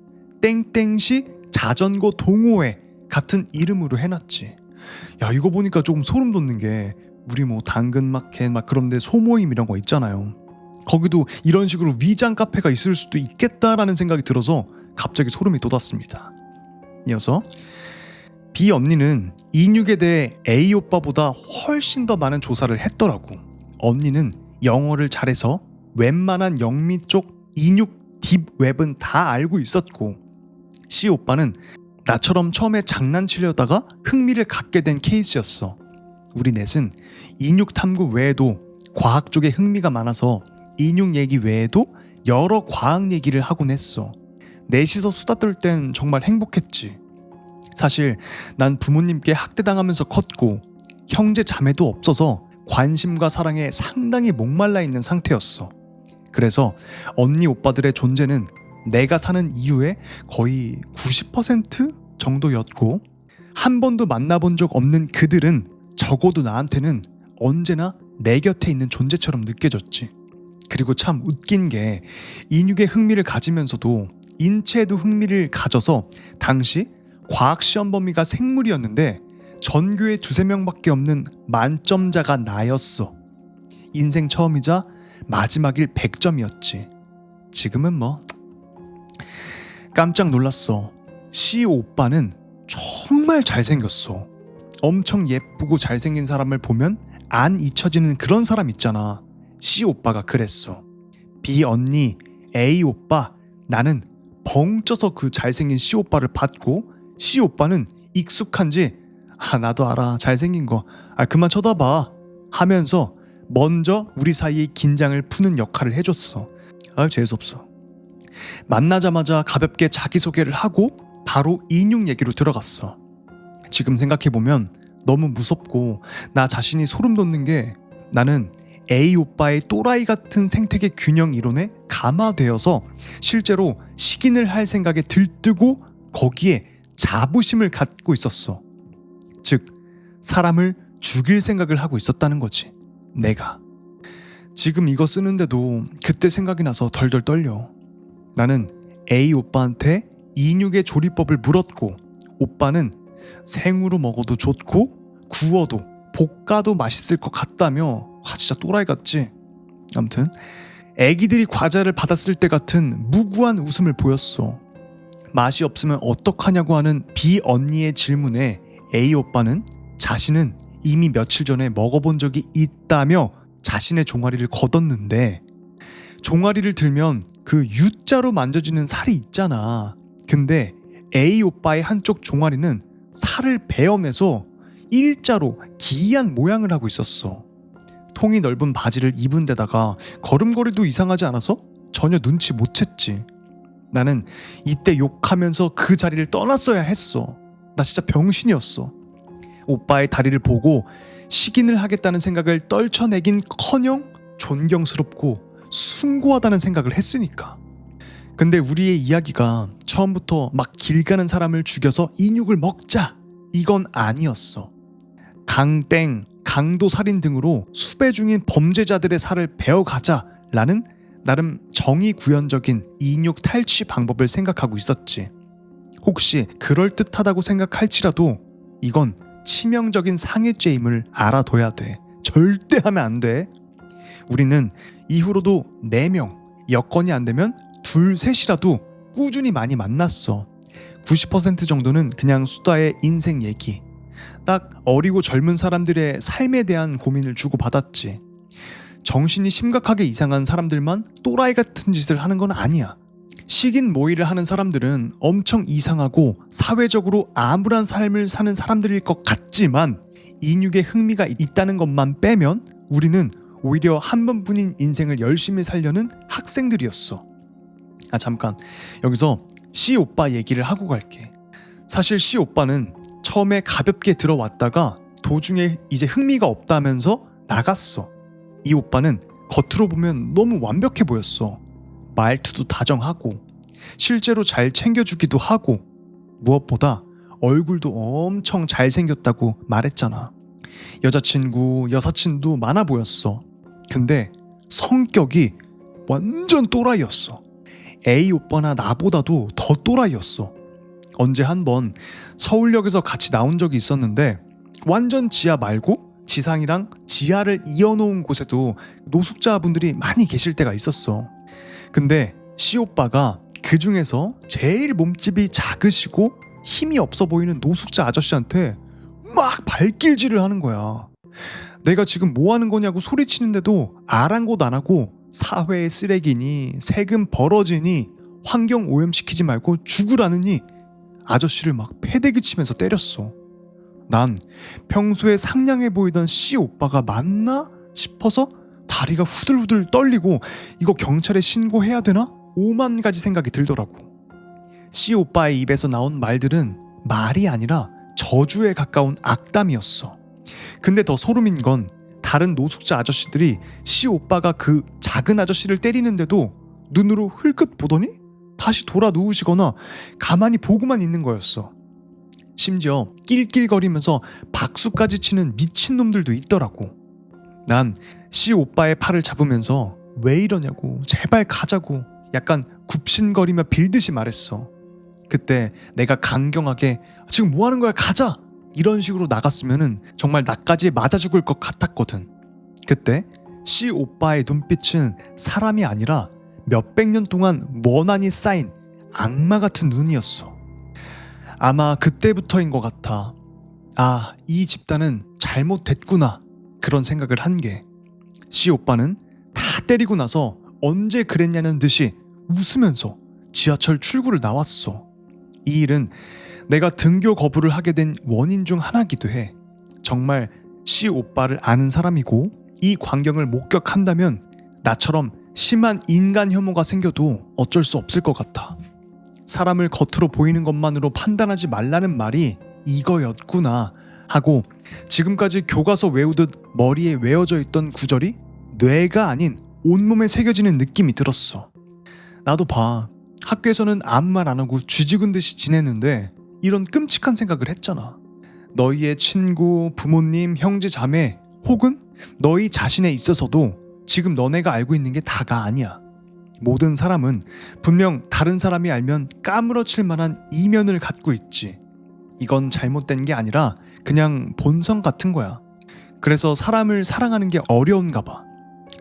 땡땡시 자전거 동호회 같은 이름으로 해놨지. 야, 이거 보니까 조금 소름 돋는 게, 우리 뭐 당근마켓 막 그런데 소모임 이런 거 있잖아요. 거기도 이런 식으로 위장 카페가 있을 수도 있겠다라는 생각이 들어서 갑자기 소름이 돋았습니다. 이어서 B 언니는 인육에 대해 A 오빠보다 훨씬 더 많은 조사를 했더라고. 언니는 영어를 잘해서 웬만한 영미 쪽 인육 딥웹은 다 알고 있었고, C 오빠는 나처럼 처음에 장난치려다가 흥미를 갖게 된 케이스였어. 우리 넷은 인육 탐구 외에도 과학 쪽에 흥미가 많아서 인육 얘기 외에도 여러 과학 얘기를 하곤 했어. 넷이서 수다 떨 땐 정말 행복했지. 사실 난 부모님께 학대당하면서 컸고 형제 자매도 없어서 관심과 사랑에 상당히 목말라 있는 상태였어. 그래서 언니 오빠들의 존재는 내가 사는 이유의 거의 90% 정도였고, 한 번도 만나본 적 없는 그들은 적어도 나한테는 언제나 내 곁에 있는 존재처럼 느껴졌지. 그리고 참 웃긴 게, 인육에 흥미를 가지면서도 인체에도 흥미를 가져서 당시 과학 시험 범위가 생물이었는데 전교에 2~3명밖에 없는 만점자가 나였어. 인생 처음이자 마지막일 100점이었지. 지금은 뭐 깜짝 놀랐어. C 오빠는 정말 잘생겼어. 엄청 예쁘고 잘생긴 사람을 보면 안 잊혀지는 그런 사람 있잖아. C 오빠가 그랬어. B 언니, A 오빠, 나는 벙쪄서 그 잘생긴 C 오빠를 봤고, C 오빠는 익숙한지 나도 알아, 잘생긴 거, 그만 쳐다봐 하면서 먼저 우리 사이의 긴장을 푸는 역할을 해줬어. 재수없어. 만나자마자 가볍게 자기소개를 하고 바로 인육 얘기로 들어갔어. 지금 생각해보면 너무 무섭고 나 자신이 소름 돋는 게, 나는 A 오빠의 또라이 같은 생태계 균형 이론에 감화되어서 실제로 식인을 할 생각에 들뜨고 거기에 자부심을 갖고 있었어. 즉, 사람을 죽일 생각을 하고 있었다는 거지, 내가. 지금 이거 쓰는데도 그때 생각이 나서 덜덜 떨려. 나는 A 오빠한테 인육의 조리법을 물었고, 오빠는 생으로 먹어도 좋고 구워도 볶아도 맛있을 것 같다며. 진짜 또라이 같지? 아무튼 애기들이 과자를 받았을 때 같은 무구한 웃음을 보였어. 맛이 없으면 어떡하냐고 하는 B 언니의 질문에 A 오빠는 자신은 이미 며칠 전에 먹어본 적이 있다며 자신의 종아리를 걷었는데, 종아리를 들면 그 U자로 만져지는 살이 있잖아. 근데 A 오빠의 한쪽 종아리는 살을 베어내서 일자로 기이한 모양을 하고 있었어. 통이 넓은 바지를 입은 데다가 걸음걸이도 이상하지 않아서 전혀 눈치 못 챘지. 나는 이때 욕하면서 그 자리를 떠났어야 했어. 나 진짜 병신이었어. 오빠의 다리를 보고 식인을 하겠다는 생각을 떨쳐내긴커녕 존경스럽고 숭고하다는 생각을 했으니까. 근데 우리의 이야기가 처음부터 막 길 가는 사람을 죽여서 인육을 먹자, 이건 아니었어. 강땡, 강도 살인 등으로 수배 중인 범죄자들의 살을 베어가자라는 나름 정의구현적인 인육 탈취 방법을 생각하고 있었지. 혹시 그럴듯하다고 생각할지라도 이건 치명적인 상해죄임을 알아둬야 돼. 절대 하면 안 돼. 우리는 이후로도 4명, 여건이 안 되면 2, 3이라도 꾸준히 많이 만났어. 90% 정도는 그냥 수다의 인생 얘기, 딱 어리고 젊은 사람들의 삶에 대한 고민을 주고받았지. 정신이 심각하게 이상한 사람들만 또라이 같은 짓을 하는 건 아니야. 식인 모의를 하는 사람들은 엄청 이상하고 사회적으로 암울한 삶을 사는 사람들일 것 같지만, 인육에 흥미가 있다는 것만 빼면 우리는 오히려 한 번뿐인 인생을 열심히 살려는 학생들이었어. 잠깐, 여기서 C 오빠 얘기를 하고 갈게. 사실 C 오빠는 처음에 가볍게 들어왔다가 도중에 이제 흥미가 없다면서 나갔어. 이 오빠는 겉으로 보면 너무 완벽해 보였어. 말투도 다정하고 실제로 잘 챙겨주기도 하고, 무엇보다 얼굴도 엄청 잘생겼다고 말했잖아. 여자친구, 여사친도 많아 보였어. 근데 성격이 완전 또라이였어. A 오빠나 나보다도 더 또라이였어. 언제 한번 서울역에서 같이 나온 적이 있었는데 완전 지하 말고 지상이랑 지하를 이어놓은 곳에도 노숙자분들이 많이 계실 때가 있었어. 근데 C 오빠가 그 중에서 제일 몸집이 작으시고 힘이 없어 보이는 노숙자 아저씨한테 막 발길질을 하는 거야. 내가 지금 뭐 하는 거냐고 소리치는데도 아랑곳 안 하고 사회의 쓰레기니 세금 벌어지니 환경 오염시키지 말고 죽으라느니 아저씨를 막 패대기 치면서 때렸어. 난 평소에 상냥해 보이던 C 오빠가 맞나 싶어서 다리가 후들후들 떨리고 이거 경찰에 신고해야 되나? 5만 가지 생각이 들더라고. C 오빠의 입에서 나온 말들은 말이 아니라 저주에 가까운 악담이었어. 근데 더 소름인 건 다른 노숙자 아저씨들이 C 오빠가 그 작은 아저씨를 때리는데도 눈으로 흘끗 보더니 다시 돌아 누우시거나 가만히 보고만 있는 거였어. 심지어 낄낄거리면서 박수까지 치는 미친놈들도 있더라고. 난 C 오빠의 팔을 잡으면서 왜 이러냐고, 제발 가자고 약간 굽신거리며 빌듯이 말했어. 그때 내가 강경하게 지금 뭐 하는 거야, 가자! 이런 식으로 나갔으면은 정말 나까지 맞아 죽을 것 같았거든. 그때 C 오빠의 눈빛은 사람이 아니라 몇백 년 동안 원한이 쌓인 악마 같은 눈이었어. 아마 그때부터인 것 같아. 아, 이 집단은 잘못됐구나, 그런 생각을 한 게. C 오빠는 다 때리고 나서 언제 그랬냐는 듯이 웃으면서 지하철 출구를 나왔어. 이 일은 내가 등교 거부를 하게 된 원인 중 하나기도 해. 정말 C 오빠를 아는 사람이고 이 광경을 목격한다면 나처럼 심한 인간 혐오가 생겨도 어쩔 수 없을 것 같아. 사람을 겉으로 보이는 것만으로 판단하지 말라는 말이 이거였구나 하고 지금까지 교과서 외우듯 머리에 외워져 있던 구절이 뇌가 아닌 온몸에 새겨지는 느낌이 들었어. 나도 봐. 학교에서는 아무 말 안 하고 쥐죽은 듯이 지냈는데 이런 끔찍한 생각을 했잖아. 너희의 친구, 부모님, 형제, 자매 혹은 너희 자신에 있어서도 지금 너네가 알고 있는 게 다가 아니야. 모든 사람은 분명 다른 사람이 알면 까무러칠 만한 이면을 갖고 있지. 이건 잘못된 게 아니라 그냥 본성 같은 거야. 그래서 사람을 사랑하는 게 어려운가 봐.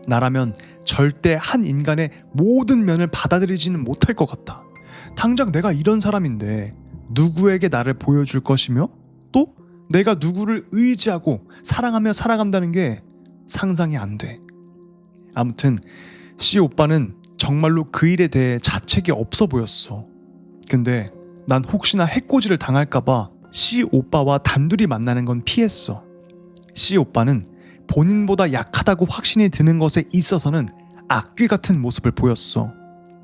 나라면 절대 한 인간의 모든 면을 받아들이지는 못할 것 같아. 당장 내가 이런 사람인데 누구에게 나를 보여줄 것이며 또 내가 누구를 의지하고 사랑하며 살아간다는 게 상상이 안 돼. 아무튼 C 오빠는 정말로 그 일에 대해 자책이 없어 보였어. 근데 난 혹시나 해코지를 당할까봐 C 오빠와 단둘이 만나는 건 피했어. C 오빠는 본인보다 약하다고 확신이 드는 것에 있어서는 악귀 같은 모습을 보였어.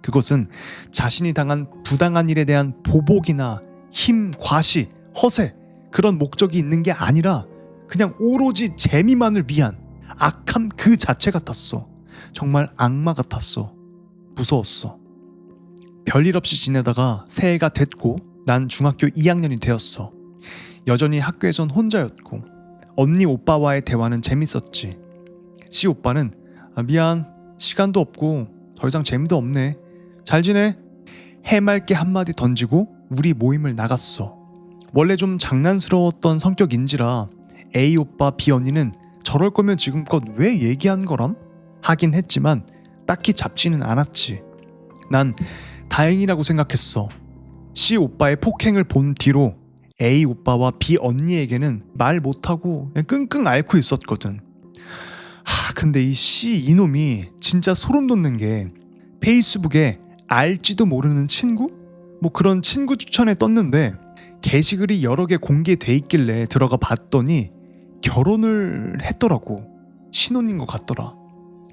그것은 자신이 당한 부당한 일에 대한 보복이나 힘, 과시, 허세 그런 목적이 있는 게 아니라 그냥 오로지 재미만을 위한 악함 그 자체 같았어. 정말 악마 같았어. 무서웠어. 별일 없이 지내다가 새해가 됐고 난 중학교 2학년이 되었어. 여전히 학교에선 혼자였고 언니 오빠와의 대화는 재밌었지. C 오빠는 미안, 시간도 없고 더 이상 재미도 없네, 잘 지내? 해맑게 한마디 던지고 우리 모임을 나갔어. 원래 좀 장난스러웠던 성격인지라 A 오빠 B 언니는 저럴 거면 지금껏 왜 얘기한 거람? 하긴 했지만 딱히 잡지는 않았지. 난 다행이라고 생각했어. C 오빠의 폭행을 본 뒤로 A 오빠와 B 언니에게는 말 못하고 끙끙 앓고 있었거든. 근데 이 C 이놈이 진짜 소름 돋는 게 페이스북에 알지도 모르는 친구? 뭐 그런 친구 추천에 떴는데 게시글이 여러 개 공개돼 있길래 들어가 봤더니 결혼을 했더라고. 신혼인 것 같더라.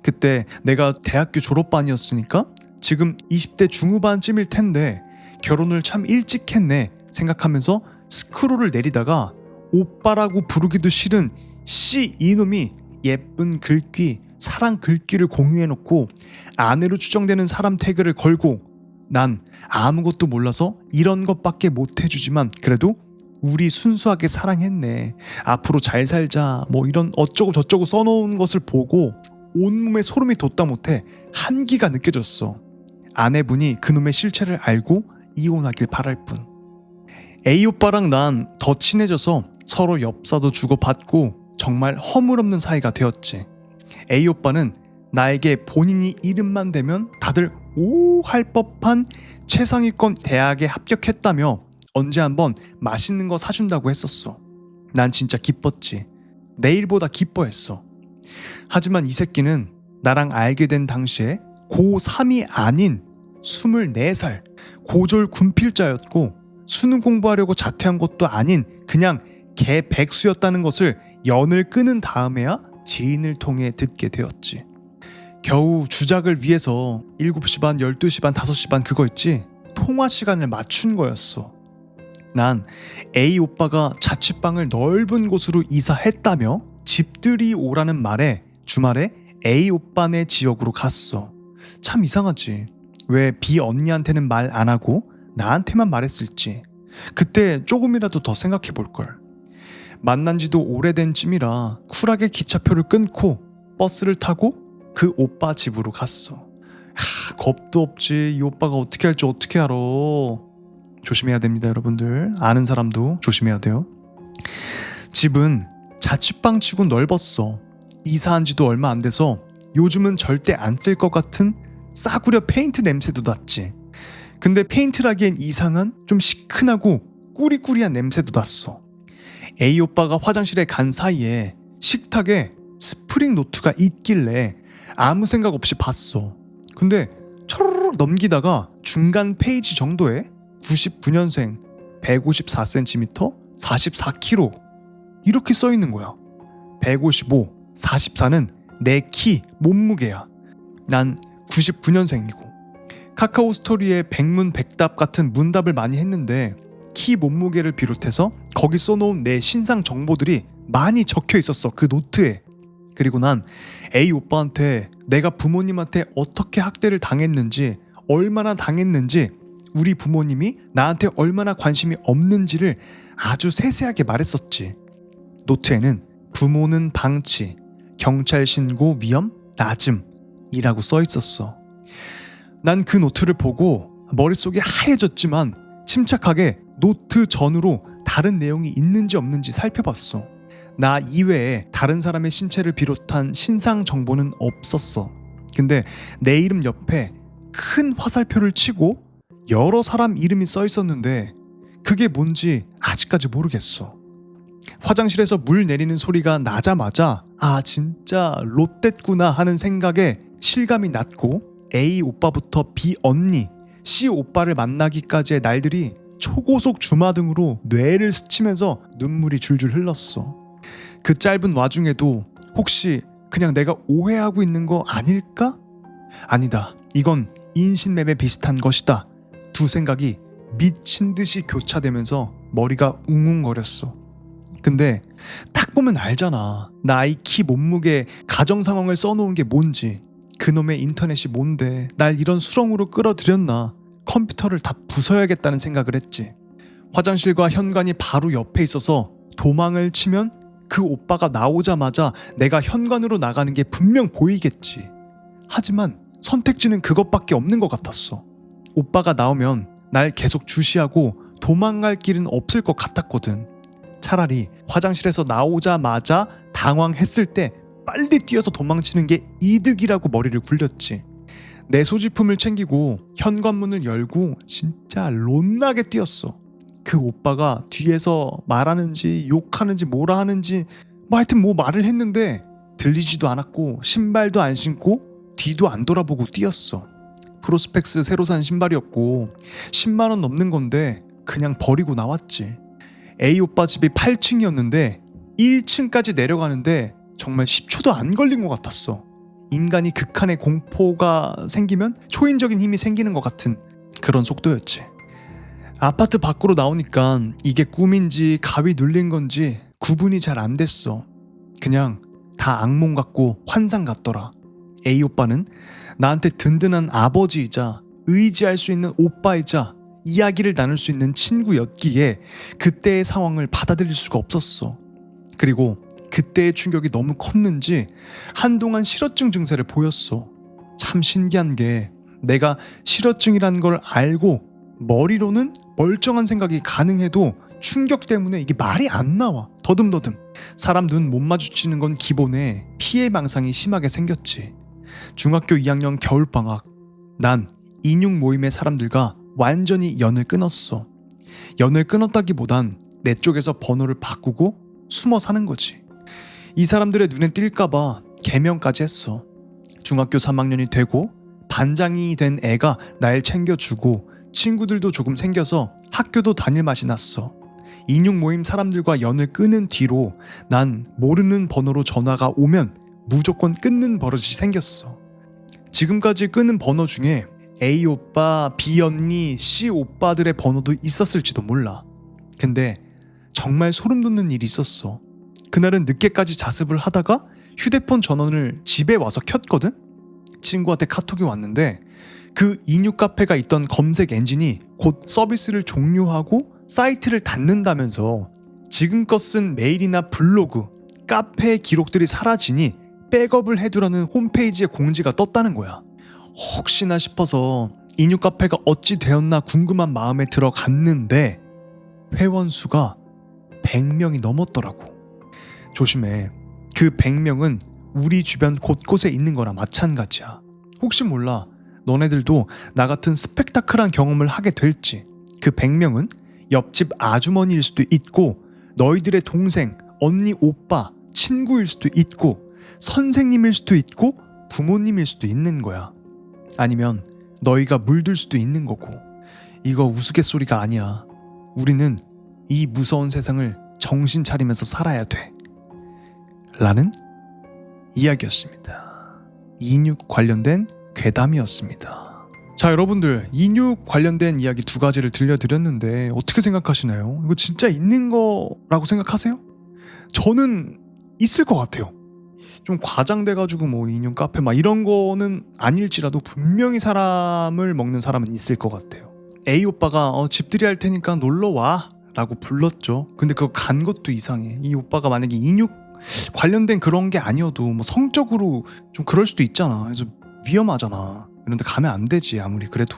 그때 내가 대학교 졸업반이었으니까 지금 20대 중후반쯤일 텐데 결혼을 참 일찍 했네 생각하면서 스크롤을 내리다가 오빠라고 부르기도 싫은 C 이놈이 예쁜 글귀, 사랑 글귀를 공유해놓고 아내로 추정되는 사람 태그를 걸고 난 아무것도 몰라서 이런 것밖에 못해주지만 그래도 우리 순수하게 사랑했네, 앞으로 잘 살자 뭐 이런 어쩌고 저쩌고 써놓은 것을 보고 온몸에 소름이 돋다 못해 한기가 느껴졌어. 아내분이 그놈의 실체를 알고 이혼하길 바랄 뿐. A 오빠랑 난 더 친해져서 서로 엽사도 주고받고 정말 허물없는 사이가 되었지. A 오빠는 나에게 본인이 이름만 대면 다들 오 할 법한 최상위권 대학에 합격했다며 언제 한번 맛있는 거 사준다고 했었어. 난 진짜 기뻤지. 내일보다 기뻐했어. 하지만 이 새끼는 나랑 알게 된 당시에 고3이 아닌 24살 고졸 군필자였고 수능 공부하려고 자퇴한 것도 아닌 그냥 개 백수였다는 것을 연을 끊은 다음에야 지인을 통해 듣게 되었지. 겨우 주작을 위해서 7시 반, 12시 반, 5시 반 그거 있지? 통화 시간을 맞춘 거였어. 난 A 오빠가 자취방을 넓은 곳으로 이사했다며 집들이 오라는 말에 주말에 A 오빠네 지역으로 갔어. 참 이상하지. 왜 B 언니한테는 말 안 하고 나한테만 말했을지. 그때 조금이라도 더 생각해 볼걸. 만난 지도 오래된 쯤이라 쿨하게 기차표를 끊고 버스를 타고 그 오빠 집으로 갔어. 겁도 없지. 이 오빠가 어떻게 할지 어떻게 알아. 조심해야 됩니다, 여러분들. 아는 사람도 조심해야 돼요. 집은 자취방 치고 넓었어. 이사한 지도 얼마 안 돼서 요즘은 절대 안 쓸 것 같은 싸구려 페인트 냄새도 났지. 근데 페인트라기엔 이상한 좀 시큰하고 꾸리꾸리한 냄새도 났어. A 오빠가 화장실에 간 사이에 식탁에 스프링 노트가 있길래 아무 생각 없이 봤어. 근데 초로록 넘기다가 중간 페이지 정도에 99년생 154cm 44kg 이렇게 써있는 거야. 155, 44는 내 키, 몸무게야. 난 99년생이고 카카오 스토리에 백문백답 같은 문답을 많이 했는데 키 몸무게를 비롯해서 거기 써놓은 내 신상 정보들이 많이 적혀 있었어, 그 노트에. 그리고 난 A 오빠한테 내가 부모님한테 어떻게 학대를 당했는지, 얼마나 당했는지, 우리 부모님이 나한테 얼마나 관심이 없는지를 아주 세세하게 말했었지. 노트에는 부모는 방치, 경찰 신고 위험 낮음이라고 써 있었어. 난 그 노트를 보고 머릿속이 하얘졌지만 침착하게 노트 전후로 다른 내용이 있는지 없는지 살펴봤어. 나 이외에 다른 사람의 신체를 비롯한 신상 정보는 없었어. 근데 내 이름 옆에 큰 화살표를 치고 여러 사람 이름이 써 있었는데 그게 뭔지 아직까지 모르겠어. 화장실에서 물 내리는 소리가 나자마자 아 진짜 롯됐구나 하는 생각에 실감이 났고 A 오빠부터 B 언니, C 오빠를 만나기까지의 날들이 초고속 주마등으로 뇌를 스치면서 눈물이 줄줄 흘렀어. 그 짧은 와중에도 혹시 그냥 내가 오해하고 있는 거 아닐까? 아니다. 이건 인신매매 비슷한 것이다. 두 생각이 미친 듯이 교차되면서 머리가 웅웅거렸어. 근데 딱 보면 알잖아. 나이, 키, 몸무게, 가정 상황을 써놓은 게 뭔지. 그놈의 인터넷이 뭔데 날 이런 수렁으로 끌어들였나. 컴퓨터를 다 부숴야겠다는 생각을 했지. 화장실과 현관이 바로 옆에 있어서 도망을 치면 그 오빠가 나오자마자 내가 현관으로 나가는 게 분명 보이겠지. 하지만 선택지는 그것밖에 없는 것 같았어. 오빠가 나오면 날 계속 주시하고 도망갈 길은 없을 것 같았거든. 차라리 화장실에서 나오자마자 당황했을 때 빨리 뛰어서 도망치는 게 이득이라고 머리를 굴렸지. 내 소지품을 챙기고 현관문을 열고 진짜 롯나게 뛰었어. 그 오빠가 뒤에서 말하는지 욕하는지 뭐라 하는지 뭐 하여튼 뭐 말을 했는데 들리지도 않았고 신발도 안 신고 뒤도 안 돌아보고 뛰었어. 프로스펙스 새로 산 신발이었고 10만 원 넘는 건데 그냥 버리고 나왔지. A 오빠 집이 8층이었는데 1층까지 내려가는데 정말 10초도 안 걸린 것 같았어. 인간이 극한의 공포가 생기면 초인적인 힘이 생기는 것 같은 그런 속도였지. 아파트 밖으로 나오니까 이게 꿈인지 가위 눌린 건지 구분이 잘 안 됐어. 그냥 다 악몽 같고 환상 같더라. A 오빠는 나한테 든든한 아버지이자 의지할 수 있는 오빠이자 이야기를 나눌 수 있는 친구였기에 그때의 상황을 받아들일 수가 없었어. 그리고 그때의 충격이 너무 컸는지 한동안 실어증 증세를 보였어. 참 신기한 게 내가 실어증이란 걸 알고 머리로는 멀쩡한 생각이 가능해도 충격 때문에 이게 말이 안 나와. 더듬더듬. 사람 눈 못 마주치는 건 기본에 피해망상이 심하게 생겼지. 중학교 2학년 겨울방학, 난 인육 모임의 사람들과 완전히 연을 끊었어. 연을 끊었다기보단 내 쪽에서 번호를 바꾸고 숨어 사는 거지. 이 사람들의 눈에 띌까봐 개명까지 했어. 중학교 3학년이 되고 반장이 된 애가 날 챙겨주고 친구들도 조금 생겨서 학교도 다닐 맛이 났어. 인육 모임 사람들과 연을 끊은 뒤로 난 모르는 번호로 전화가 오면 무조건 끊는 버릇이 생겼어. 지금까지 끊은 번호 중에 A 오빠, B 언니, C 오빠들의 번호도 있었을지도 몰라. 근데 정말 소름 돋는 일이 있었어. 그날은 늦게까지 자습을 하다가 휴대폰 전원을 집에 와서 켰거든? 친구한테 카톡이 왔는데 그 인육 카페가 있던 검색 엔진이 곧 서비스를 종료하고 사이트를 닫는다면서 지금껏 쓴 메일이나 블로그, 카페의 기록들이 사라지니 백업을 해두라는 홈페이지에 공지가 떴다는 거야. 혹시나 싶어서 인육 카페가 어찌 되었나 궁금한 마음에 들어갔는데 회원 수가 100명이 넘었더라고. 조심해. 그 100명은 우리 주변 곳곳에 있는 거나 마찬가지야. 혹시 몰라 너네들도 나 같은 스펙타클한 경험을 하게 될지. 그 100명은 옆집 아주머니일 수도 있고 너희들의 동생, 언니, 오빠, 친구일 수도 있고 선생님일 수도 있고 부모님일 수도 있는 거야. 아니면 너희가 물들 수도 있는 거고. 이거 우스갯소리가 아니야. 우리는 이 무서운 세상을 정신 차리면서 살아야 돼. 라는 이야기였습니다. 인육 관련된 괴담이었습니다. 자, 여러분들 인육 관련된 이야기 2가지를 들려드렸는데 어떻게 생각하시나요? 이거 진짜 있는 거라고 생각하세요? 저는 있을 것 같아요. 좀 과장돼가지고 뭐 인육 카페 막 이런 거는 아닐지라도 분명히 사람을 먹는 사람은 있을 것 같아요. A 오빠가 집들이 할 테니까 놀러와 라고 불렀죠. 근데 그거 간 것도 이상해. 이 오빠가 만약에 인육 관련된 그런 게 아니어도 뭐 성적으로 좀 그럴 수도 있잖아. 그래서 위험하잖아. 이런데 가면 안 되지 아무리 그래도.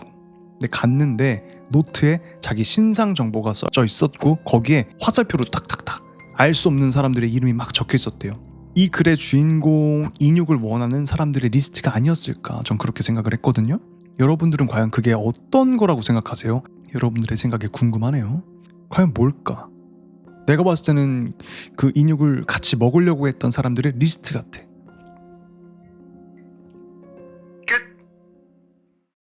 근데 갔는데 노트에 자기 신상 정보가 써져 있었고 거기에 화살표로 탁탁탁 알 수 없는 사람들의 이름이 막 적혀 있었대요. 이 글의 주인공 인육을 원하는 사람들의 리스트가 아니었을까, 전 그렇게 생각을 했거든요. 여러분들은 과연 그게 어떤 거라고 생각하세요? 여러분들의 생각이 궁금하네요. 과연 뭘까? 내가 봤을 때는 그 인육을 같이 먹으려고 했던 사람들의 리스트 같아.